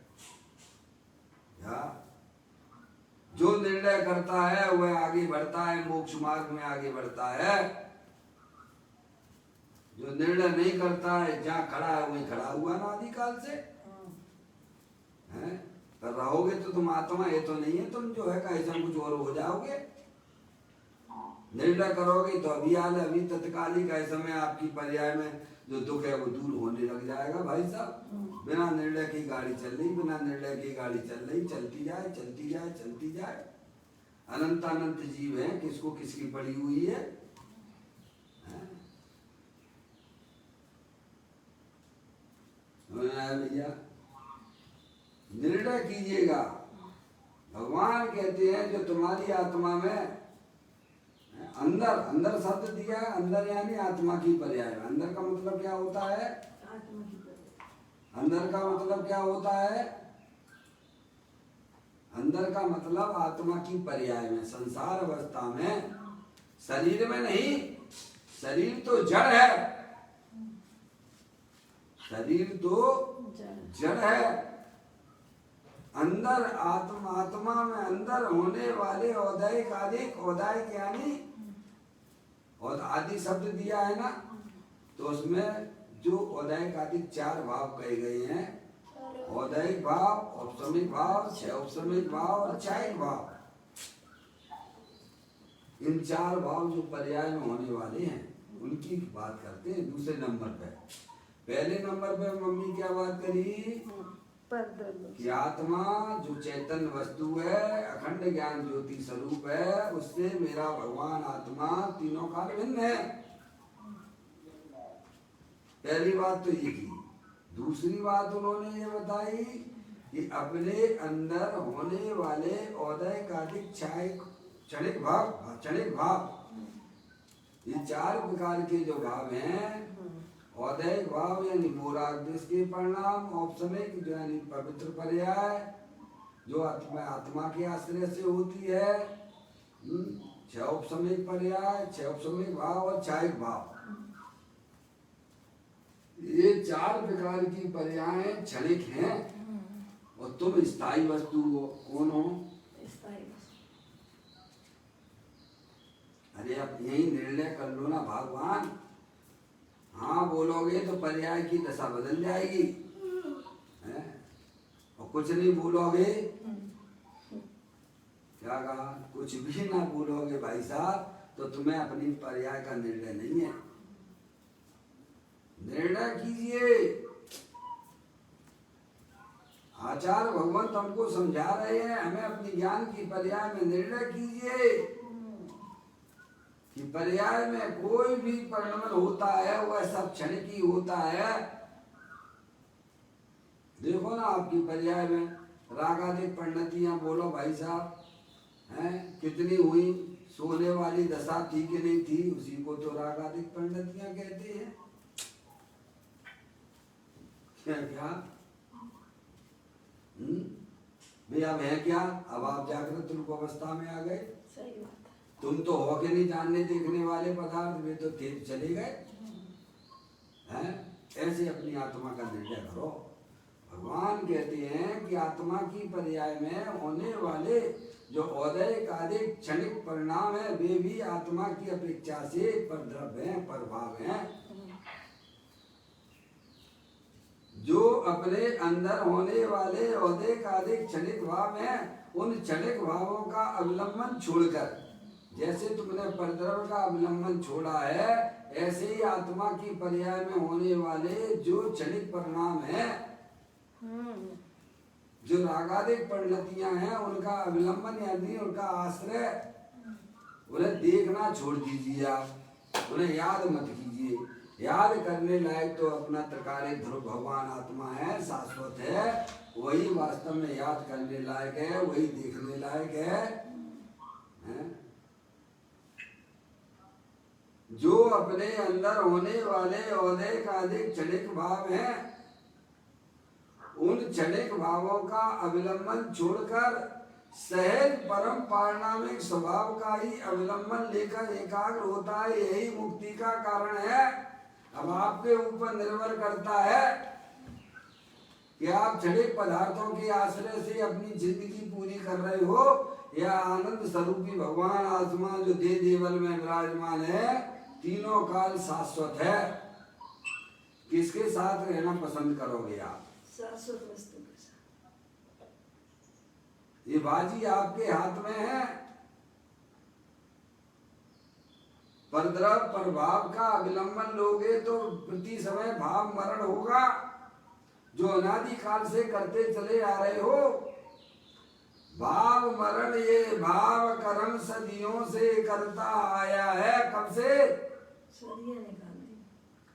जो निर्णय करता है वह आगे बढ़ता है, मोक्ष मार्ग में आगे बढ़ता है। जो निर्णय नहीं करता है, जहाँ खड़ा है वहीं खड़ा हुआ ना आदिकाल से है। पर रहोगे तो तुम आत्मा है तो नहीं है, तुम जो है कैसा कुछ और हो जाओगे। निर्णय करोगे तो अभी हाल अभी तत्कालिक ऐसे में आपकी पर्याय में जो दुख है वो दूर होने लग जाएगा भाई साहब। बिना निर्णय की गाड़ी चल रही, बिना निर्णय की गाड़ी चल रही, चलती जाए चलती जाए चलती जाए। अनंत अनंत जीव है, किसको किसकी पड़ी हुई है? भैया निर्णय कीजिएगा। भगवान कहते हैं जो तुम्हारी आत्मा में अंदर, अंदर शब्द दिया है, अंदर यानी आत्मा की पर्याय में। अंदर का मतलब क्या होता है? अंदर का मतलब क्या होता है? अंदर का मतलब आत्मा की पर्याय में, संसार अवस्था में, शरीर में नहीं। शरीर तो जड़ है, शरीर तो जड़ है। अंदर आत्मा में अंदर होने वाले औदैहिक आदिक, औदैहिक यानी और आदि शब्द दिया है ना, तो उसमें जो औदैहिक आदिक 4 भाव कहे गए हैं, औदैहिक भाव, औपसमिक भाव, छह औपसमिक भाव और चायिक भाव। इन 4 भाव जो पर्याय में होने वाले हैं उनकी बात करते हैं दूसरे नंबर पे। पहले नंबर पे मम्मी क्या बात करी कि आत्मा जो चैतन्य वस्तु है, अखंड ज्ञान ज्योति स्वरूप है, उससे मेरा भगवान आत्मा तीनों काल भिन्न है। पहली बात तो ये की। दूसरी बात उन्होंने ये बताई कि अपने अंदर होने वाले औदैहिक आदिक क्षणिक भाव, ये 4 प्रकार के जो भाव हैं, औदैहिक भाव यानी मोराग्देश के परिणाम, औपसमिक यानी पवित्र पर्याय जो आत्मा के आश्रय से होती है, 6 औपसमिक पर्याय, 6 औपसमिक भाव और चायिक भाव। ये 4 प्रकार की पर्याय क्षणिक हैं और तुम स्थायी वस्तु हो। कौन हो? अरे अब यही निर्णय कर लो ना भगवान। हाँ बोलोगे तो पर्याय की दशा बदल जाएगी है? और कुछ नहीं बोलोगे, क्या कहा, कुछ भी ना बोलोगे भाई साहब, तो तुम्हें अपनी पर्याय का निर्णय नहीं है। निर्णय कीजिए। आचार्य भगवंत हमको समझा रहे हैं, हमें अपनी ज्ञान की पर्याय में निर्णय कीजिए कि पर्याय में कोई भी परिणमन होता है वह सब क्षणिक ही होता है। देखो ना आपकी पर्याय में रागादिक परिणतियां बोलो भाई साहब, हैं कितनी हुई? सोने वाली दशा थी कि नहीं थी, उसी को तो रागादिक परिणतियां कहते हैं। क्या भैया अब है क्या? अब आप जागृत रूप अवस्था में आ गए। सही बात। तुम तो हो के नहीं जानने देखने वाले पदार्थ में तो थे चले गए हैं। ऐसे अपनी आत्मा का निर्णय करो। भगवान कहते हैं कि आत्मा की पर्याय में होने वाले जो औदैहिक आदिक क्षणिक परिणाम है, वे भी आत्मा की अपेक्षा से परद्रव्य हैं, प्रभाव हैं। जो अपने अंदर होने वाले औदैहिक आदिक क्षणिक भाव हैं, उन क्षणिक भावों का अवलंबन छोड़कर, जैसे तुमने परद्रव्य का अवलंबन छोड़ा है, ऐसे ही आत्मा की पर्याय में होने वाले जो क्षणिक परिणाम है, जो रागादिक परिणतियां हैं, उनका अवलंबन यानी उनका आश्रय, उन्हें देखना छोड़ दीजिए। आप उन्हें याद मत कीजिए। याद करने लायक तो अपना त्रिकालिक ध्रुव भगवान आत्मा है, शाश्वत है, वही वास्तव में याद करने लायक है, वही देखने लायक है? जो अपने अंदर होने वाले औदैहिक आदिक क्षणिक भाव हैं, उन क्षणिक भावों का अवलंबन छोड़कर सहज परम पारणामिक स्वभाव का ही अवलंबन लेकर एकाग्र होता है, यही मुक्ति का कारण है। अब आपके ऊपर निर्भर करता है कि आप क्षणिक पदार्थों के आश्रय से अपनी जिंदगी पूरी कर रहे हो, या आनंद स्वरूपी भगवान आत्मा जो दे देवल में विराजमान है, तीनों काल शाश्वत है, किसके साथ रहना पसंद करोगे आप? शाश्वत वस्तु के साथ। ये बाजी आपके हाथ में है। परद्रव्य प्रभाव का अवलंबन लोगे तो प्रति समय भाव मरण होगा, जो अनादि काल से करते चले आ रहे हो। भाव मरण ये भाव कर्म सदियों से करता आया है। कब से? सदियां निकाल दी।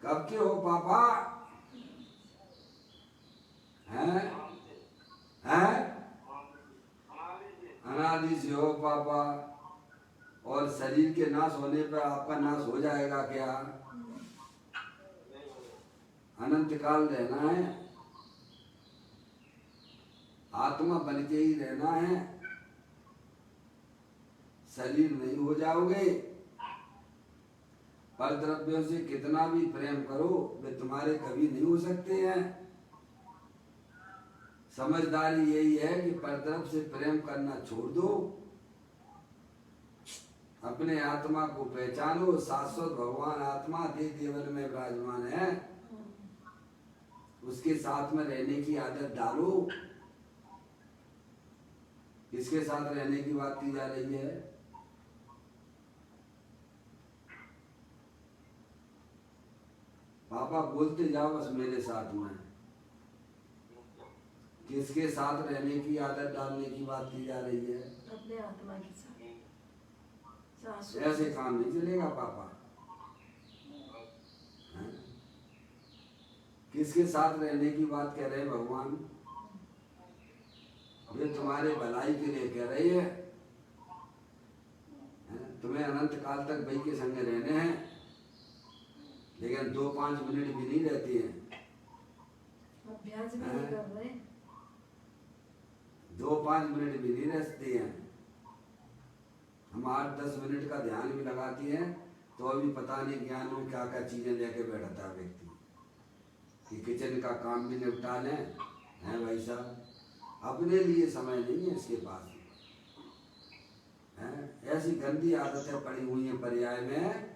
कब के हो पापा? हैं? अनादि से हो पापा। और शरीर के नाश होने पर आपका नाश हो जाएगा क्या? अनंत काल रहना है, आत्मा बन के ही रहना है, शरीर नहीं हो जाओगे। पर द्रव्यों से कितना भी प्रेम करो वे तुम्हारे कभी नहीं हो सकते हैं। समझदारी यही है कि पर द्रव्य से प्रेम करना छोड़ दो, अपने आत्मा को पहचानो। शाश्वत भगवान आत्मा देवल में विराजमान है, उसके साथ में रहने की आदत डालो। किसके साथ रहने की बात की जा रही है? पापा बोलते जाओ बस मेरे साथ में। किसके साथ रहने की आदत डालने की बात की जा रही है? अपने आत्मा के साथ। ऐसे काम नहीं चलेगा पापा। हैं? किसके साथ रहने की बात कह रहे हैं भगवान? वे तुम्हारे भलाई के लिए कह रही है। तुम्हें अनंत काल तक भाई के संग रहने हैं, लेकिन 2-5 मिनट भी नहीं रहती है। अभ्यास भी नहीं कर रहे। 2-5 मिनट भी नहीं रहती हैं। हम 8-10 मिनट का ध्यान भी लगाती हैं तो अभी पता नहीं ज्ञान में क्या क्या चीजें लेके बैठता है व्यक्ति कि किचन का काम भी निपटा लें। हैं भाई साहब, अपने लिए समय नहीं है इसके पास। ऐसी गंदी आदतें पड़ी हुई हैं पर्याय में।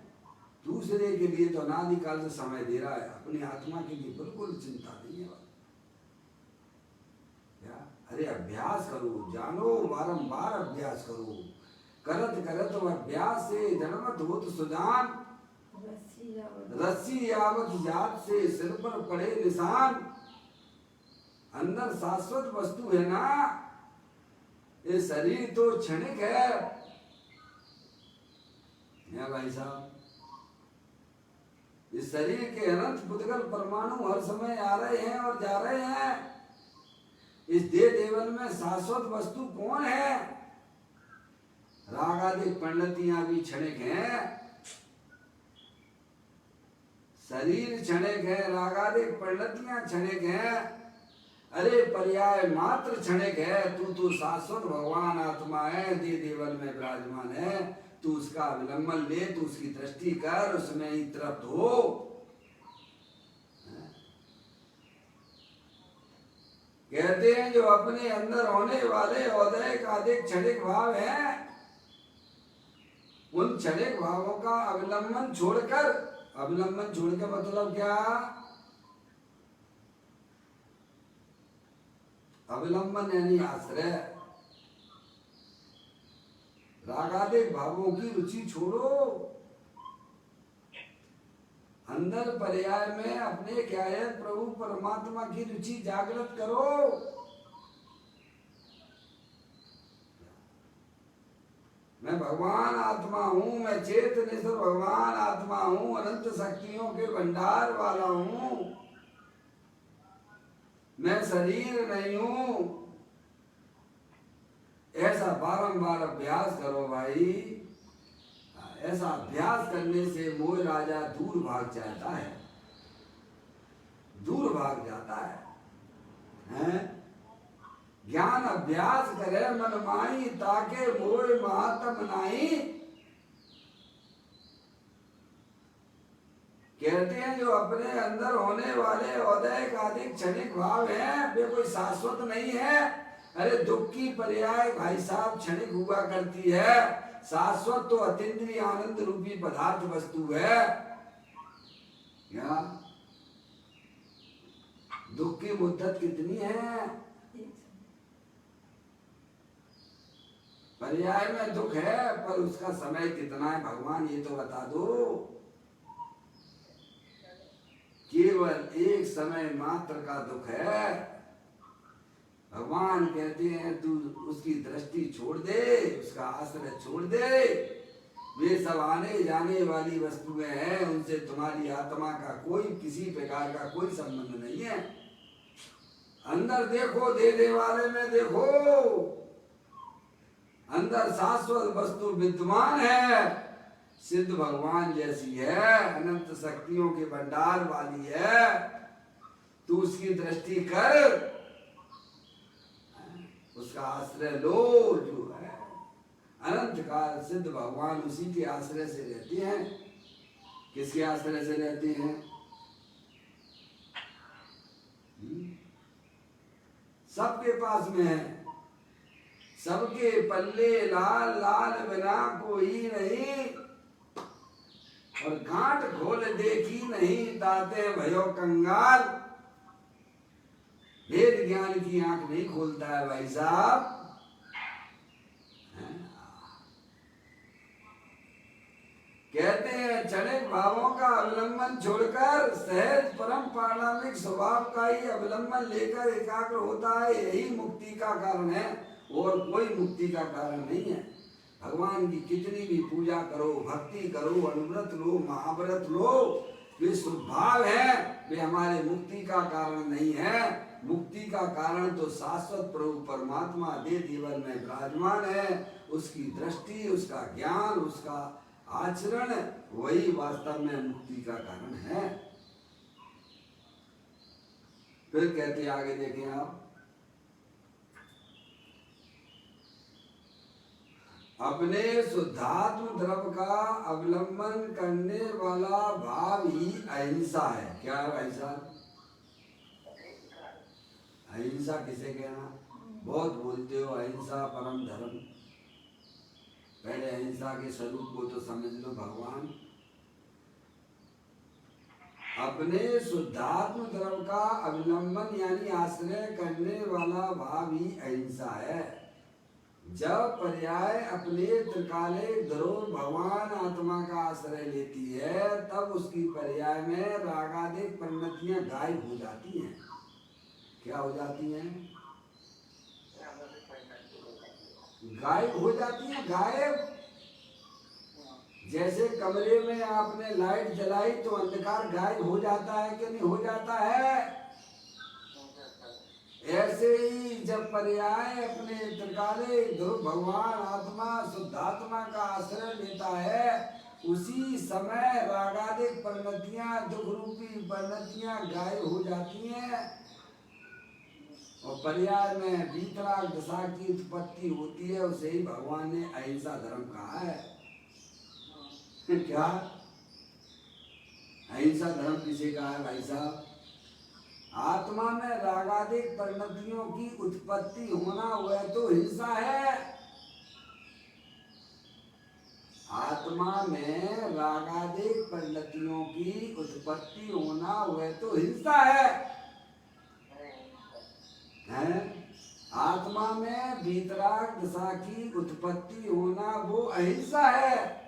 दूसरे के लिए तो अनादिकाल से समय दे रहा है, अपनी आत्मा के लिए बिल्कुल चिंता नहीं है। क्या? अरे अभ्यास करो, जानो, बारंबार अभ्यास करो। करत करत अभ्यास से जन्मत होत सुजान, रस्सी यावत जात से सिर पर पड़े निशान। अंदर शाश्वत वस्तु है ना, ये शरीर तो क्षणिक है। या भाई साहब, इस शरीर के अनंत पुद्गल परमाणु हर समय आ रहे हैं और जा रहे हैं। इस देह देवल में शाश्वत वस्तु कौन है? राग आदि परिणतियां भी क्षणिक हैं। शरीर क्षणिक है, राग आदि परिणतियां क्षणिक हैं। अरे पर्याय मात्र क्षणिक है। तू तो शाश्वत भगवान आत्मा है, देह देवल में विराजमान है। तू उसका अवलंबन ले, तू उसकी दृष्टि कर, उसमें ही तृप्त हो। कहते हैं जो अपने अंदर होने वाले औदैहिक आदि क्षणिक भाव है, उन क्षणिक भावों का अवलंबन छोड़कर, अवलंबन छोड़ के मतलब क्या? अवलंबन यानी आश्रय। रागादिक भावों की रुचि छोड़ो, अंदर पर्याय में अपने क्या है प्रभु परमात्मा की रुचि जागृत करो। मैं भगवान आत्मा हूँ, मैं चेतनेश्वर भगवान आत्मा हूँ, अनंत शक्तियों के भंडार वाला हूँ, मैं शरीर नहीं हूँ। ऐसा बारंबार अभ्यास करो भाई। ऐसा अभ्यास करने से मोह राजा दूर भाग जाता है, दूर भाग जाता है? ज्ञान अभ्यास करे मन माही, ताके मोह महात्म नाही। कहते हैं जो अपने अंदर होने वाले औदैहिक आदि क्षणिक भाव हैं, वे कोई शाश्वत नहीं है। अरे दुख की पर्याय भाई साहब क्षणिक हुआ करती है, शाश्वत तो अतीन्द्रिय आनंद रूपी पदार्थ वस्तु है। क्या दुख की मुद्दत कितनी है? पर्याय में दुख है, पर उसका समय कितना है भगवान ये तो बता दो। केवल एक समय मात्र का दुख है। भगवान कहते हैं तू उसकी दृष्टि छोड़ दे, उसका आश्रय छोड़ दे। वे सब आने जाने वाली वस्तुएं हैं, उनसे तुम्हारी आत्मा का कोई किसी प्रकार का कोई संबंध नहीं है। अंदर देखो, देने वाले में देखो, अंदर शाश्वत वस्तु विद्यमान है, सिद्ध भगवान जैसी है, अनंत शक्तियों के भंडार वाली है। तू उसकी दृष्टि कर, उसका आश्रय लो। जो है अनंत काल सिद्ध भगवान उसी के आश्रय से रहते हैं। किसके आश्रय से रहते हैं? सबके पास में है, सबके पल्ले लाल लाल बिना कोई नहीं, और गांठ खोल देखी नहीं ताते भयो कंगाल। वेद ज्ञान की आंख नहीं खोलता है भाई साहब। कहते हैं क्षणिक भावों का अवलंबन छोड़कर सहज परम पारमार्थिक स्वभाव का ही अवलंबन लेकर एकाग्र होता है, यही मुक्ति का कारण है, और कोई मुक्ति का कारण नहीं है। भगवान की कितनी भी पूजा करो, भक्ति करो, अनुव्रत लो, महाव्रत लो, वे स्वभाव है, वे हमारे मुक्ति का कारण नहीं है। मुक्ति का कारण तो शाश्वत प्रभु परमात्मा दे जीवन में विराजमान है, उसकी दृष्टि, उसका ज्ञान, उसका आचरण, वही वास्तव में मुक्ति का कारण है। फिर कहते आगे देखें आप, अपने शुद्धात्म द्रव्य का अवलंबन करने वाला भाव ही अहिंसा है। क्या है अहिंसा? अहिंसा किसे कहना? बहुत बोलते हो अहिंसा परम धर्म। पहले अहिंसा के स्वरूप को तो समझ लो भगवान। अपने शुद्धात्म द्रव्य का अवलंबन यानी आश्रय करने वाला भाव ही अहिंसा है। जब पर्याय अपने त्रिकाले ध्रुव भगवान आत्मा का आश्रय लेती है, तब उसकी पर्याय में रागादिक परिणतियां गायब हो जाती हैं। क्या हो जाती हैं? गायब हो जाती है। गायब, जैसे कमरे में आपने लाइट जलाई तो अंधकार गायब हो जाता है कि नहीं हो जाता है? ऐसे ही जब पर्याय अपने त्रिकाले ध्रुव भगवान आत्मा शुद्धात्मा का आश्रय लेता है, उसी समय रागादिक परिणतियां, दुख रूपी परिणतियां गायब हो जाती हैं, और पर्याय में वीतराग दशा की उत्पत्ति होती है। उसे ही भगवान ने अहिंसा धर्म कहा है। क्या अहिंसा धर्म किसे कहा है भाई साहब? आत्मा में रागादिक परिणतियों की उत्पत्ति होना वह तो हिंसा है। आत्मा में रागादिक परिणतियों की उत्पत्ति होना वह तो हिंसा है। आत्मा में वीतराग दशा की उत्पत्ति होना वो अहिंसा है।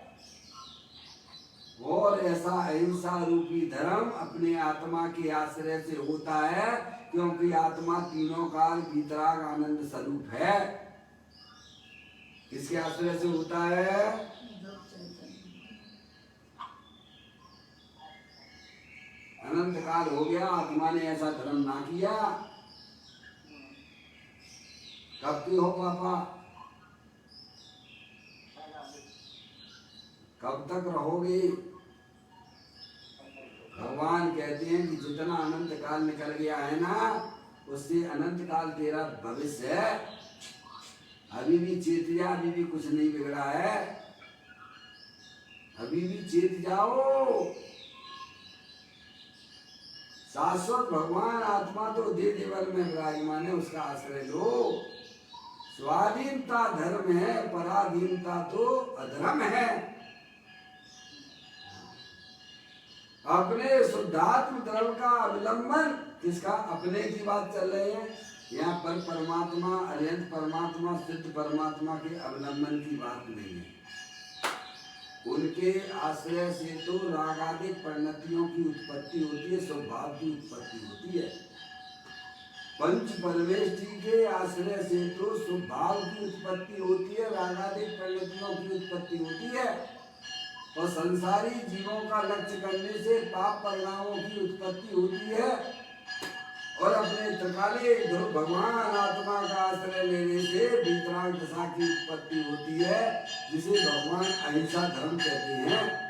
और ऐसा अहिंसा रूपी धर्म अपने आत्मा के आश्रय से होता है, क्योंकि आत्मा तीनों काल वीतराग आनंद स्वरूप है। किसके आश्रय से होता है? अनंत काल हो गया आत्मा ने ऐसा धर्म ना किया। कब की हो पापा? कब तक रहोगे? भगवान कहते हैं कि जितना अनंत काल निकल गया है ना, उससे अनंत काल तेरा भविष्य है। अभी भी चेत जा, अभी भी कुछ नहीं बिगड़ा है, अभी भी चेत जाओ। शाश्वत भगवान आत्मा तो दे देवल में विराजमान है, उसका आश्रय लो। स्वाधीनता धर्म है, पराधीनता तो अधर्म है। अपने शुद्धात्म द्रव्य का अवलंबन, किसका? अपने की बात चल रही है यहाँ पर। परमात्मा, अनंत परमात्मा, सिद्ध परमात्मा के अवलंबन की बात नहीं है। उनके आश्रय से तो रागादिक परिणतियों की उत्पत्ति होती है, स्वभाव की उत्पत्ति होती है। पंच परमेष्ठी के आश्रय से तो स्वभाव की उत्पत्ति होती है, रागादिक परिणतियों की उत्पत्ति होती है। और संसारी जीवों का लक्ष्य करने से पाप परिणामों की उत्पत्ति होती है। और अपने त्रिकाले ध्रुव भगवान आत्मा का आश्रय लेने से वीतराग दशा की उत्पत्ति होती है, जिसे भगवान अहिंसा धर्म कहते हैं।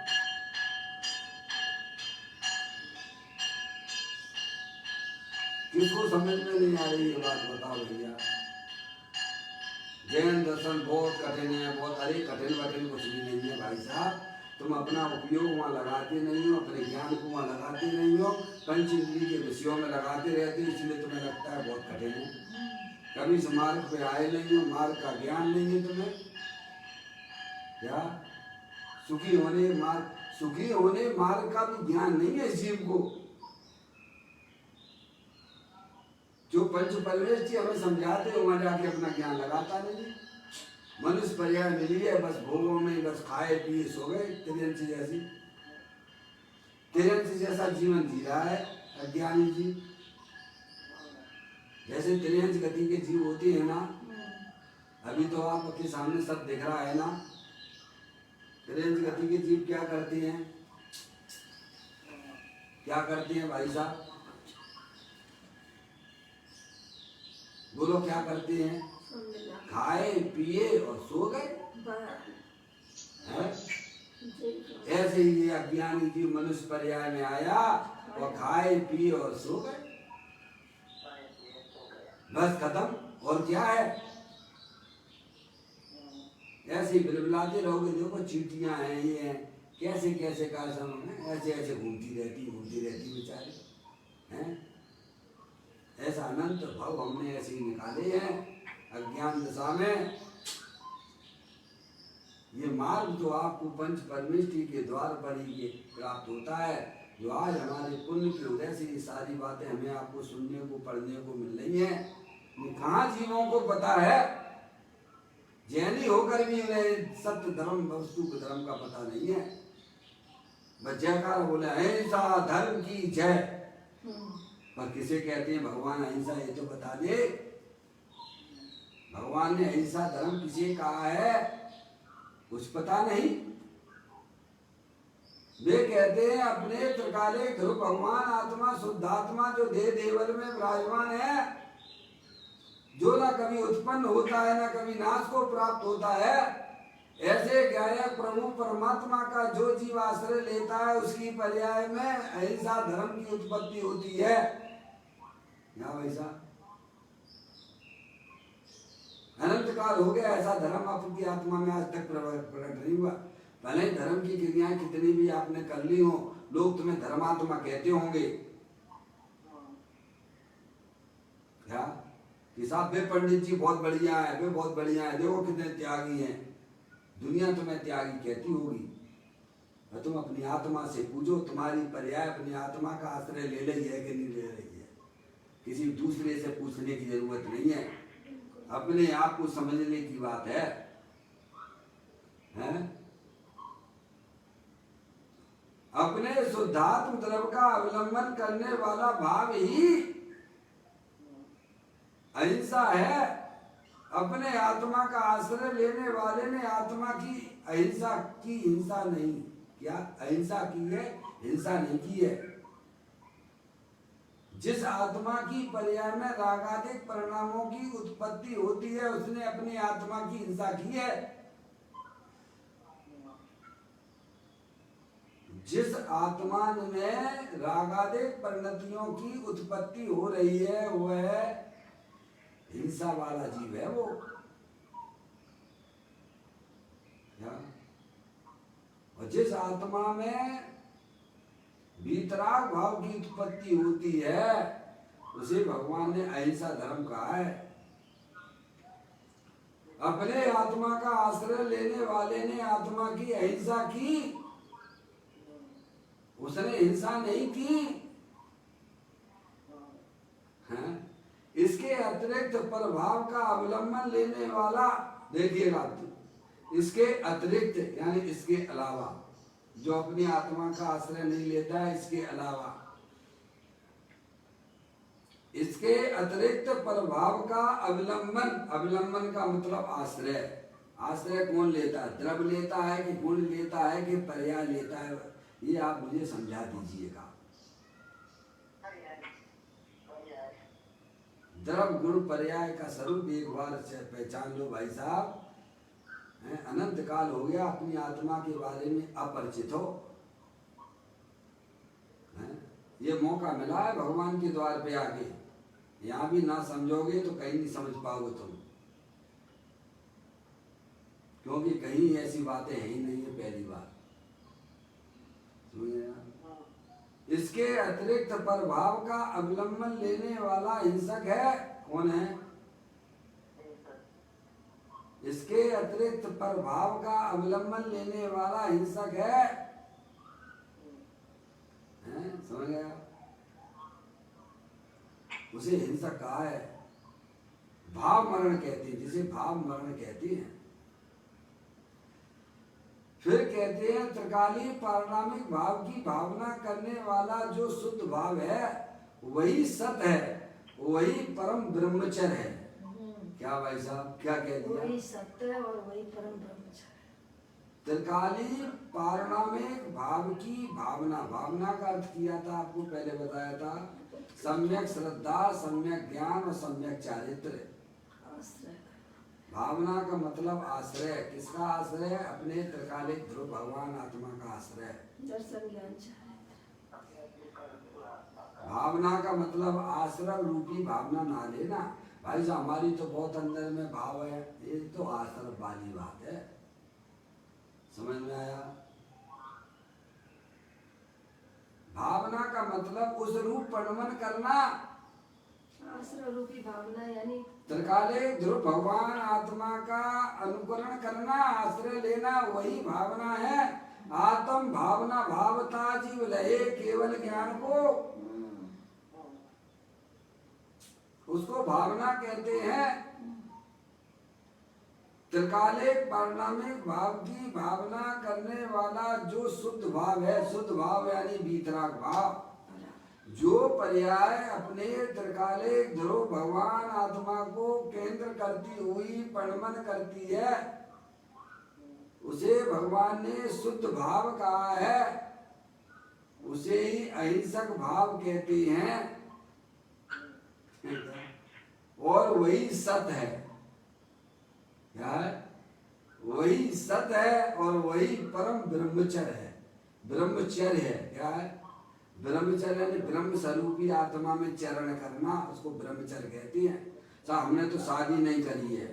किसको समझ में नहीं आ रही ये बात बताओ भैया? जैन दर्शन बहुत कठिन है, बहुत। अरे कठिन वठिन कुछ भी नहीं है भाई साहब। तुम अपना उपयोग वहाँ लगाते नहीं हो, अपने ज्ञान को वहाँ लगाते नहीं हो, पंच इंद्रिय के विषयों में लगाते रहते हो, इसलिए तुम्हें लगता है बहुत कठिन है। कभी इस मार्ग पे आए नहीं हो, मार्ग का ज्ञान नहीं है तुम्हें। क्या सुखी होने मार्ग का भी ज्ञान नहीं है इस जीव को। जो पंच परमेश जी हमें समझाते हो वहां जाके अपना ज्ञान लगाता नहीं। मनुष्य पर्याय मिली है, बस भोगों में बस खाए पिए सो गए। तिरंज जैसा जीवन जी रहा है अज्ञानी जी। जैसे तिरंज गति के जीव होते हैं ना, अभी तो आपके सामने सब दिख रहा है ना। तिरंज गति के जीव क्या करते हैं, क्या करते हैं भाई साहब, बोलो क्या करते हैं? खाए पिए और सो गए। ऐसे ही ये अज्ञानी जीव मनुष्य पर्याय में आया और खाए पिए और सो गए, बस खत्म। और क्या है? ऐसे ही बिलबिलाते रहोगे। देखो चींटियां हैं, ये हैं, कैसे कैसे कार्यक्रम में ऐसे ऐसे घूमती रहती बेचारे हैं। ऐसा अनंत भाव हमने ऐसे ही निकाले हैं अज्ञान दशा में। ये मार्ग तो आपको पंच परमेष्टि के द्वार पर ही प्राप्त होता है। जो आज हमारे पुण्य के उदय से ये सारी बातें हमें आपको सुनने को पढ़ने को मिल रही हैं, ये कहाँ जीवों को पता है? जैनी होकर भी उन्हें सत्य धर्म वस्तु के धर्म का पता नहीं है। बस जयकार बोले अहिंसा धर्म की जय, पर किसे कहते हैं भगवान अहिंसा, ये तो बता दे। भगवान ने अहिंसा धर्म किसे कहा है कुछ पता नहीं। वे कहते हैं अपने त्रिकाले ध्रुव भगवान आत्मा शुद्धात्मा जो देह देवल में विराजमान है, जो ना कभी उत्पन्न होता है ना कभी नाश को प्राप्त होता है, ऐसे गायक प्रभु परमात्मा का जो जीव आश्रय लेता है उसकी पर्याय में अहिंसा धर्म की उत्पत्ति होती है। क्या वैसा अनंत काल हो गया ऐसा धर्म आपकी आत्मा में आज तक प्रकट नहीं हुआ। भले धर्म की क्रियाएं कितनी भी आपने कर ली हो, लोग तुम्हें धर्मात्मा कहते होंगे। क्या कि साहब वे पंडित जी बहुत बढ़िया है, वे बहुत बढ़िया है, देखो कितने त्यागी हैं। दुनिया तुम्हें त्यागी कहती होगी, और तुम अपनी आत्मा से पूछो तुम्हारी पर्याय अपनी आत्मा का आश्रय ले रही है कि नहीं ले रही है। किसी दूसरे से पूछने की जरूरत नहीं है, अपने आप को समझने की बात है, हैं? अपने शुद्धात्म द्रव का अवलंबन करने वाला भाव ही अहिंसा है। अपने आत्मा का आश्रय लेने वाले ने आत्मा की अहिंसा की, हिंसा नहीं। क्या अहिंसा की है, हिंसा नहीं की है। जिस आत्मा की पर्याय में रागादिक परिणामों की उत्पत्ति होती है उसने अपनी आत्मा की हिंसा की है। जिस आत्मा में रागादिक परिणतियों की उत्पत्ति हो रही है वह हिंसा वाला जीव है वो। क्या? और जिस आत्मा में वीतराग भाव की उत्पत्ति होती है उसे भगवान ने अहिंसा धर्म कहा है। अपने आत्मा का आश्रय लेने वाले ने आत्मा की अहिंसा की, उसने हिंसा नहीं की। हाँ? इसके अतिरिक्त प्रभाव का अवलंबन लेने वाला, देखिएगा इसके अतिरिक्त यानी इसके अलावा जो अपनी आत्मा का आश्रय नहीं लेता है, इसके अलावा इसके अतिरिक्त प्रभाव का अवलंबन, अवलंबन का मतलब आश्रय। आश्रय कौन लेता है? द्रव लेता है कि गुण लेता है कि पर्याय लेता है? ये आप मुझे समझा दीजिएगा। द्रव गुण पर्याय का स्वरूप एक बार पहचान लो भाई साहब। अनंत काल हो गया अपनी आत्मा के बारे में अपरिचित हो। ये मौका मिला है भगवान के द्वार पे आके, यहाँ भी ना समझोगे तो कहीं नहीं समझ पाओगे तुम, क्योंकि कहीं ऐसी बातें है ही नहीं है। पहली बात समझ गया? इसके अतिरिक्त प्रभाव का अवलंबन लेने वाला हिंसक है। कौन है? इसके अतिरिक्त प्रभाव का अवलंबन लेने वाला हिंसक है। समझ गया? उसे हिंसक कहा है। भाव मरण कहते हैं, जिसे भाव मरण कहते हैं। फिर कहते हैं त्रिकालीन पारिणामिक भाव की भावना करने वाला जो शुद्ध भाव है वही सत है, वही परम ब्रह्मचर्य है। क्या भाई साहब क्या कह दिया? वही सत्य है और वही परम ब्रह्मचर्य। त्रिकालीन पारिणामिक भाव की भावना, भावना का अर्थ किया था आपको पहले बताया था, सम्यक श्रद्धा, सम्यक ज्ञान और सम्यक चारित्र। भावना का मतलब आश्रय। किसका आश्रय? अपने त्रिकालिक ध्रुव भगवान आत्मा का आश्रय। दर्शन ज्ञान चारित्र। भावना का मतलब आश्रय रूपी भावना ना लेना। भाई साहब हमारी तो बहुत अंदर में भाव है, ये तो आश्रय वाली बात है। समझ में आया? भावना का मतलब उस रूप परिणमन करना। आश्रय रूपी भावना यानी त्रिकालिक ध्रुव भगवान आत्मा का अनुकरण करना, आश्रय लेना, वही भावना है। आत्म भावना भावता जीव लहे केवल ज्ञान को, उसको भावना कहते हैं। त्रिकालिक पारिणामिक भाव की भावना करने वाला जो शुद्ध भाव है, शुद्ध भाव यानी वीतराग भाव, जो पर्याय अपने त्रिकालिक ध्रुव भगवान आत्मा को केंद्र करती हुई परिणमन करती है, उसे भगवान ने शुद्ध भाव कहा है। उसे ही अहिंसक भाव कहते हैं और वही सत है। क्या है? वही सत है और वही परम ब्रह्मचर्य है। ब्रह्मचर्य है। क्या है? ब्रह्मचर्य यानी ब्रह्म स्वरूपी आत्मा में चरण करना, उसको ब्रह्मचर्य कहते हैं। साहब हमने तो शादी नहीं करी है,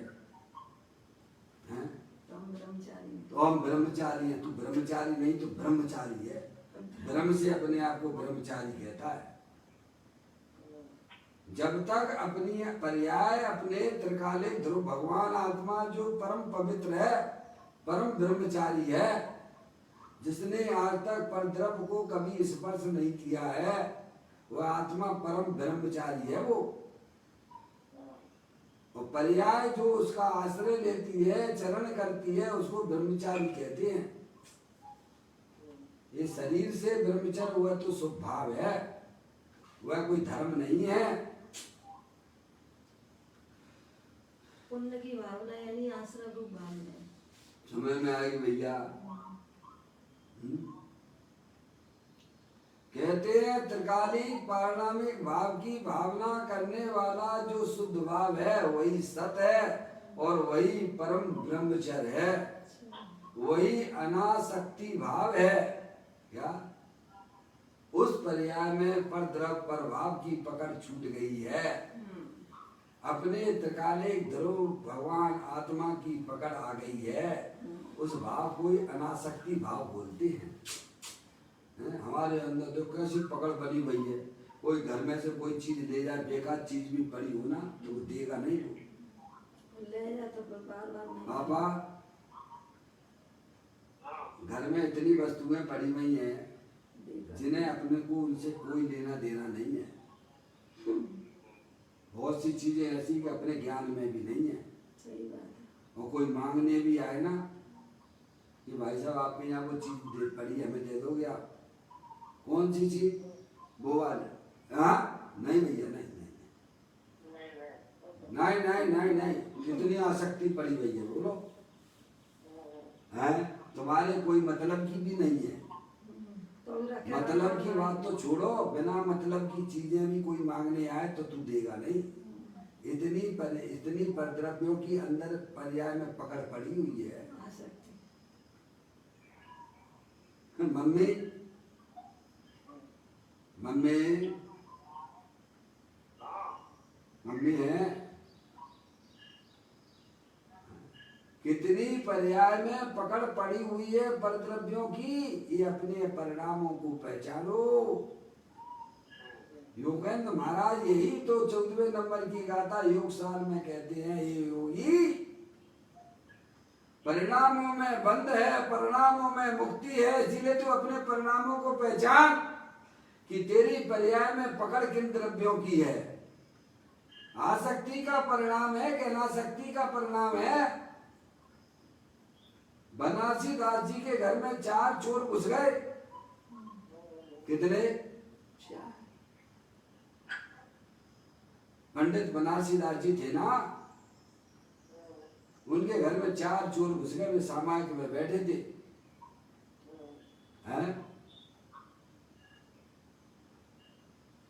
तो हम ब्रह्मचारी हैं। तू ब्रह्मचारी नहीं तो ब्रह्मचारी है। ब्रह्म से अपने आप को ब्रह्मचारी कहता है। जब तक अपनी पर्याय अपने त्रिकालिक ध्रुव भगवान आत्मा जो परम पवित्र है, परम ब्रह्मचारी है, जिसने आज तक परद्रव्य को कभी स्पर्श नहीं किया है, वह आत्मा परम ब्रह्मचारी है। वो और पर्याय जो उसका आश्रय लेती है, चरण करती है, उसको ब्रह्मचारी कहते हैं। ये शरीर से ब्रह्मचर्य हुआ तो स्वभाव है, वह कोई धर्म नहीं है। पुण्य की भावना यानी आश्रय रूप भावना। समझ में आएगी भैया? कहते हैं त्रिकालिक पारिणामिक भाव की भावना करने वाला जो शुद्ध भाव है वही सत है और वही परम ब्रह्मचर्य है, वही अनासक्ति भाव है। क्या? उस पर्याय में परद्रव्य प्रभाव की पकड़ छूट गई है, अपने त्रिकालिक ध्रुव भगवान आत्मा की पकड़ आ गई है। उस भाव को ही अनासक्ति भाव बोलते हैं। हमारे अंदर जो कैसी पकड़ बनी हुई है, कोई घर में से कोई चीज ले जाए, बेकार चीज भी पड़ी हो ना तो वो देगा नहीं। वो ले जा तो बार-बार नहीं। पापा घर में इतनी वस्तुएं पड़ी हुई हैं जिन्हें अपने को उनसे कोई लेना देना नहीं है। बहुत सी चीजें ऐसी कि अपने ज्ञान में भी नहीं है। सही बात है। और कोई मांगने भी आए ना कि भाई साहब आपके यहाँ वो चीज पड़ी हमें दे दोगे आप? कौन सी चीज? वो वाले। हाँ नहीं भैया, नहीं नहीं नहीं नहीं नहीं, कितनी आसक्ति पड़ी हुई है बोलो। हैं तुम्हारे कोई मतलब की भी नहीं है। मतलब की बात तो छोड़ो, बिना मतलब की चीजें भी कोई मांगने आए तो तू देगा नहीं। इतनी परद्रव्यों की अंदर पर्याय में पकड़ पड़ी हुई है। मम्मी मम्मी मम्मी है कि इतनी पर्याय में पकड़ पड़ी हुई है परद्रव्यों की, ये अपने परिणामों को पहचानो। योगेंद्र महाराज यही तो 14वें नंबर की गाथा योग सार में कहते हैं, ये योगी परिणामों में बंध है, परिणामों में मुक्ति है, इसीलिए तू अपने परिणामों को पहचान कि तेरी पर्याय में पकड़ किन द्रव्यों की है। आसक्ति का परिणाम है कि अनासक्ति का परिणाम है। बनारसी दास जी के घर में 4 चोर घुस गए। कितने? पंडित बनारसी दास जी थे ना, उनके घर में 4 चोर घुस गए। वे सामायिक में बैठे थे, हैं?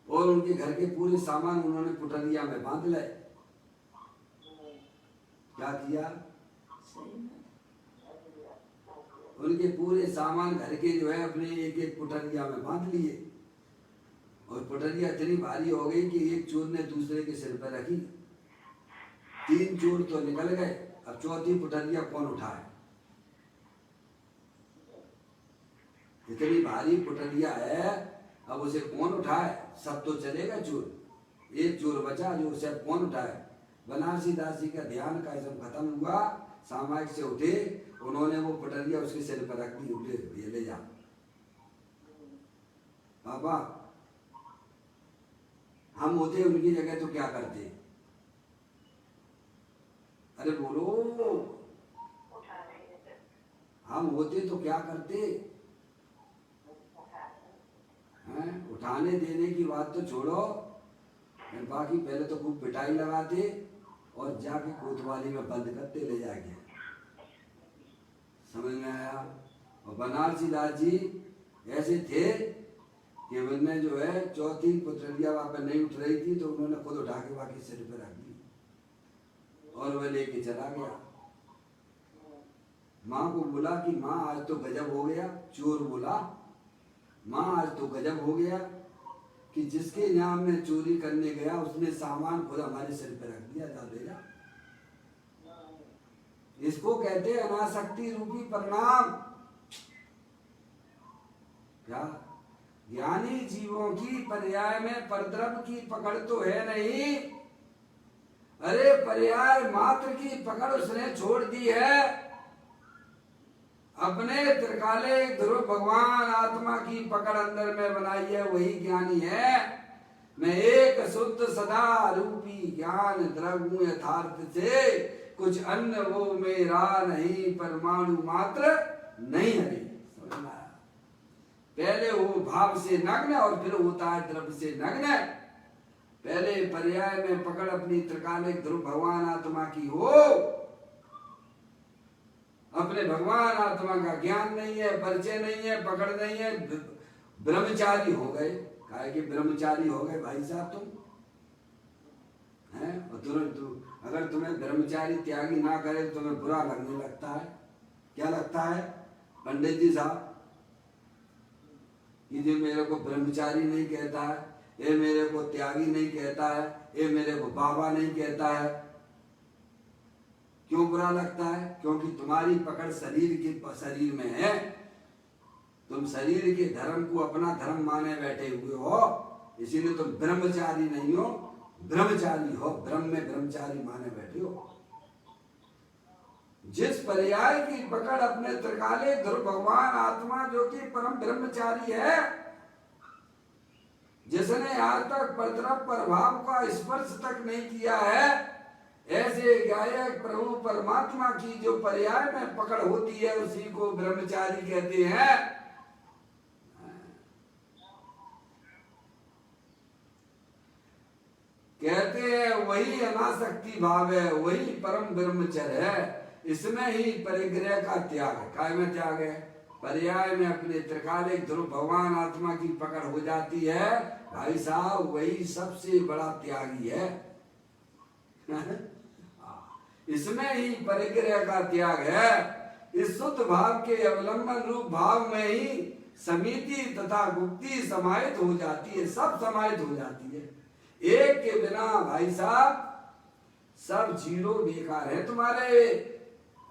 और उनके घर के पूरे सामान उन्होंने पुटरिया में बांध लाए। क्या किया? उनके पूरे सामान घर के जो है अपने एक एक पुटरिया में बांध लिए, और पुटरिया इतनी भारी हो गई कि एक चोर ने दूसरे के सिर पर रखी। 3 चोर तो निकल गए, अब चौथी पुटरिया कौन उठाए? इतनी भारी पुटरिया है, अब उसे कौन उठाए? सब तो चलेगा चोर, एक चोर बचा जो उसे कौन उठाए? बनारसी दास जी का ध्यान का जब खत्म हुआ, सामायिक से उठे, उन्होंने वो पुटरिया उसके सिर पर रख दी। उठे, ये ले जा पापा, हम होते उनकी जगह तो क्या करते? अरे बोलो, हम होते तो क्या करते? हैं? उठाने देने की बात तो छोड़ो, बाकी पहले तो खूब पिटाई लगाते और जाके कोतवाली में बंद करते ले जाके। समझ में आया? और बनारसी दास जी ऐसे थे कि उनने जो है चौथी पुटरिया वहां पर नहीं उठ रही थी, तो उन्होंने खुद उठा के बाकी सिर पर रख दी और वह लेके चला गया। माँ को बोला कि माँ आज तो गजब हो गया। चोर बोला, माँ आज तो गजब हो गया कि जिसके नाम में चोरी करने गया उसने सामान खुद हमारे सिर पर रख दिया। जा ले जा। इसको कहते हैं अनासक्ति रूपी परिणाम। क्या? ज्ञानी जीवों की पर्याय में परद्रव्य की पकड़ तो है नहीं, अरे पर्याय मात्र की पकड़ उसने छोड़ दी है। अपने त्रिकाले ध्रुव भगवान आत्मा की पकड़ अंदर में बनाई है, वही ज्ञानी है। मैं एक शुद्ध सदा रूपी ज्ञान द्रव्य यथार्थ से कुछ अन्य वो मेरा नहीं, परमाणु मात्र नहीं है। समझना? पहले वो भाव से नग्न और फिर होता है द्रव्य से नग्न। पहले पर्याय में पकड़ अपनी त्रिकालिक ध्रुव भगवान आत्मा की हो, अपने भगवान आत्मा का ज्ञान नहीं है, परिचय नहीं है, पकड़ नहीं है, ब्रह्मचारी हो गए। काहे कि ब्रह्मचारी हो गए भाई साहब तुम हैं। और तुरंत अगर तुम्हें ब्रह्मचारी त्यागी ना करे तो तुम्हें बुरा लगने लगता है। क्या लगता है पंडित जी साहब? ये मेरे को ब्रह्मचारी नहीं कहता है, ये मेरे को त्यागी नहीं कहता है, ये मेरे को बाबा नहीं कहता है। क्यों बुरा लगता है? क्योंकि तुम्हारी पकड़ शरीर में है। तुम शरीर के धर्म को अपना धर्म माने बैठे हुए हो, इसीलिए तुम ब्रह्मचारी नहीं हो, ब्रह्मचारी हो। ब्रह्म में ब्रह्मचारी माने बैठे हो। जिस पर्याय की पकड़ अपने त्रिकाले ध्रुव भगवान आत्मा जो कि परम ब्रह्मचारी है, जिसने आज तक परद्रव्य प्रभाव का स्पर्श तक नहीं किया है, ऐसे गायक प्रभु परमात्मा की जो पर्याय में पकड़ होती है उसी को ब्रह्मचारी कहते हैं। कहते हैं वही अनासक्ति भाव है, वही परम ब्रह्मचर्य है। इसमें ही परिग्रह का त्याग है। काय में त्याग है? पर्याय में अपने त्रिकालिक ध्रुव भगवान आत्मा की पकड़ हो जाती है भाई साहब, वही सबसे बड़ा त्यागी है। इसमें ही परिग्रह का त्याग है। इस शुद्ध भाव के अवलंबन रूप भाव में ही समिति तथा गुप्ति समाहित हो जाती है, सब समाहित हो जाती है। एक के बिना भाई साहब सब जीरो बेकार है तुम्हारे।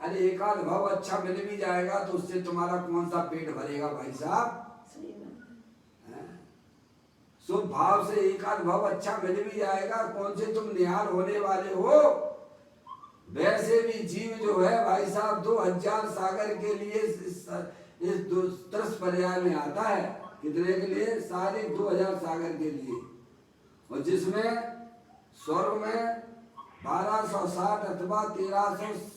अरे एक आध भाव अच्छा मिल भी जाएगा तो उससे तुम्हारा कौन सा पेट भरेगा भाई साहब। सही बात है। हैं? शुभ भाव से एक आध भाव अच्छा मिल भी जाएगा, कौन से तुम निहाल होने वाले हो। वैसे भी जीव जो है भाई साहब 2000 सागर के लिए इस 10 पर्याय में आता है। कितने के लिए? सारे 2000 सागर के लिए। और जिसमें स्वर्ग में 1260 अथवा 1300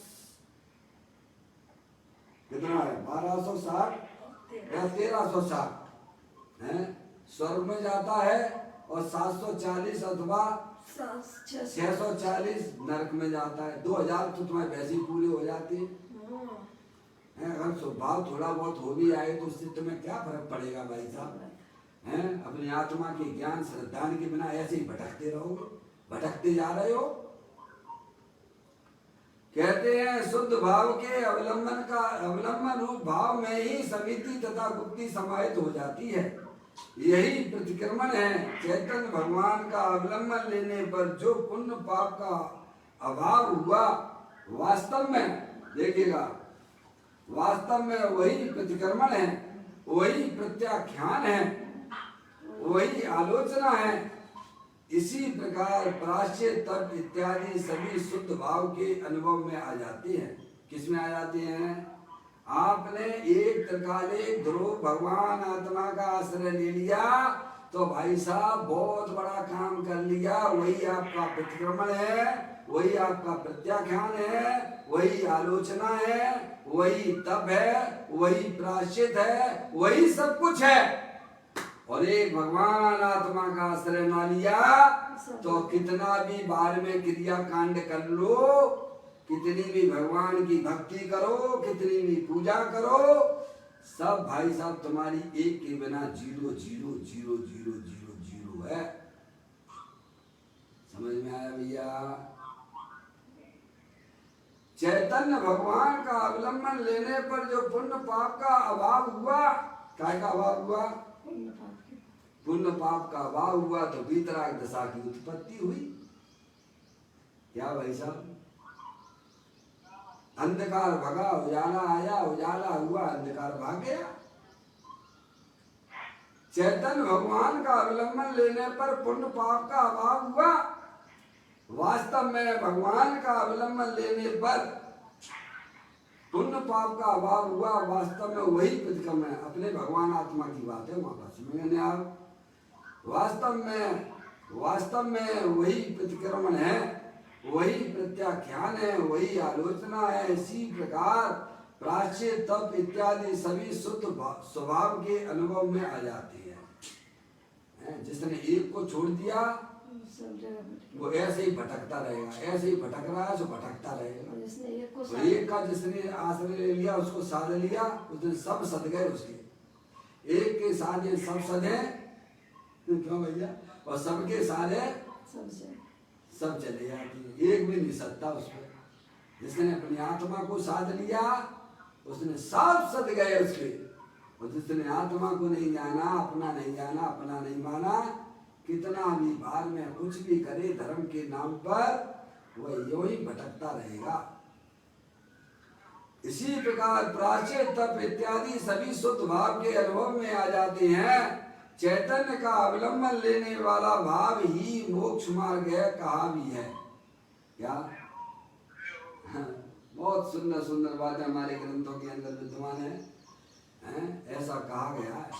कितना है 1260 या 1360 है स्वर्ग में जाता है, और 740 अथवा 640 नरक में जाता है। 2000 तो तुम्हारे वैसे ही पूरे हो जाते हैं। अगर स्वभाव थोड़ा बहुत हो भी आए तो उससे तुम्हें क्या फर्क पड़ेगा भाई साहब। हैं? अपनी आत्मा के ज्ञान श्रद्धान के बिना ऐसे ही भटकते रहोगे, भटकते जा रहे हो। कहते हैं शुद्ध भाव के अवलंबन रूप भाव में ही समिति तथा गुप्ति समाहित हो जाती है। यही प्रतिक्रमण है। चैतन्य भगवान का अवलंबन लेने पर जो पुण्य पाप का अभाव हुआ, वास्तव में देखिएगा, वास्तव में वही प्रतिक्रमण है, वही प्रत्याख्यान है, वही आलोचना है। इसी प्रकार प्राश्चित तप इत्यादि सभी शुद्ध भाव के अनुभव में आ जाती हैं। किस में आ जाती हैं? आपने एक त्रिकालिक ध्रुव भगवान आत्मा का आश्रय ले लिया तो भाई साहब बहुत बड़ा काम कर लिया। वही आपका प्रतिक्रमण है, वही आपका प्रत्याख्यान है, वही आलोचना है, वही तप है, वही प्रायश्चित है, वही सब कुछ है। और एक भगवान आत्मा का आश्रय ना लिया तो कितना भी बार में क्रिया कांड कर लो, कितनी भी भगवान की भक्ति करो, कितनी भी पूजा करो, सब भाई साहब तुम्हारी एक के बिना 0 0 0 0 0 0 है। समझ में आया भैया? चैतन्य भगवान का अवलंबन लेने पर जो पुण्य पाप का अभाव हुआ, काय का अभाव हुआ? पुण्य पाप का अभाव हुआ तो वीतराग दशा की उत्पत्ति हुई। क्या भाई साहब? अंधकार भगा, उजाला आया, उजाला हुआ, अंधकार भाग गया। चैतन्य भगवान का अवलंबन लेने पर पुण्य पाप का अभाव हुआ। वास्तव में भगवान का अवलंबन लेने पर पुण्य पाप का अभाव हुआ। वास्तव में वही प्रतिक्रमण है। अपने भगवान आत्मा की बात है, वहां पर समझने आप। वास्तव में वही प्रतिक्रमण है, वही प्रत्याख्यान है, वही आलोचना है। इसी प्रकार प्रायश्चित तप इत्यादि सभी शुद्ध स्वभाव के अनुभव में आ जाती है। जिसने एक को छोड़ दिया वो ऐसे ही भटकता रहेगा, ऐसे ही भटक रहा है तो भटकता रहेगा। एक का जिसने आश्रय ले लिया, उसको साध लिया, उसने सब सद गए उसके। एक के साधे सब सदे, क्यों भैया? और सबके साधे सब चले जाती है, एक भी नहीं सदता उसमें। जिसने अपनी आत्मा को साध लिया उसने सब सद गए उसके। और जिसने आत्मा को नहीं जाना, अपना नहीं जाना, अपना नहीं माना, कितना भी भार में कुछ भी करे धर्म के नाम पर, वह यूं ही भटकता रहेगा। इसी प्रकार प्रायश्चित तप इत्यादि सभी शुद्ध भाव के अनुभव में आ जाते हैं। चैतन्य का अवलंबन लेने वाला भाव ही मोक्ष मार्ग है, कहा भी है। क्या? बहुत सुंदर सुंदर बातें हमारे ग्रंथों के अंदर विद्यमान है। ऐसा कहा गया है,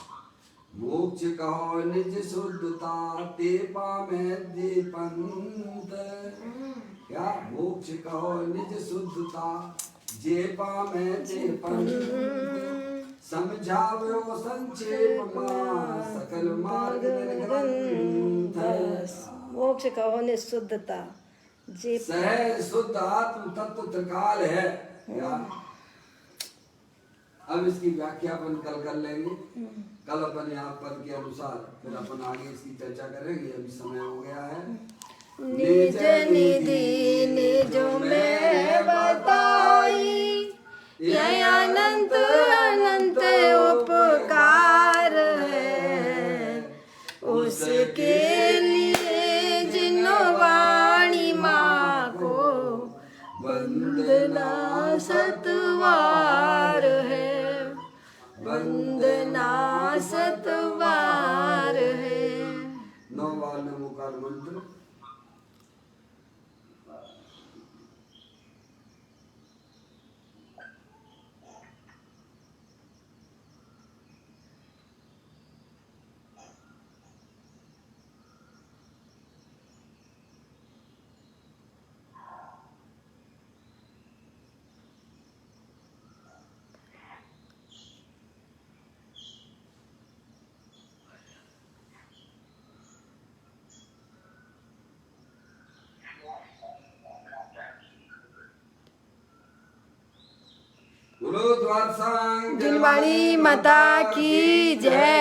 मोक्ष कहो निज शुद्धता ते पामे दे पंत। क्या? मोक्ष कहो निज शुद्धता जे पामे दे पंत। समझावो संक्षेप में सकल मार्ग निर्ग्रंथ। मोक्ष कहो निशुद्धता जे सहज शुद्ध आत्म तत्व त्रिकाल है। क्या? अब इसकी व्याख्या अपन कल कर लेंगे। कल अपन यहाँ पद के अनुसार फिर अपन आगे इसकी चर्चा करेंगे। अभी समय हो गया है। निज निधि निजो में बताई, यह अनंत अनंत उपकार है। उसके लिए जिनो वाणी माँ को वंदना सत वंदना सतबार है। 9 बार नमोकार मंत्र। बोलो द्वादशांग जिनवाणी माता की जय।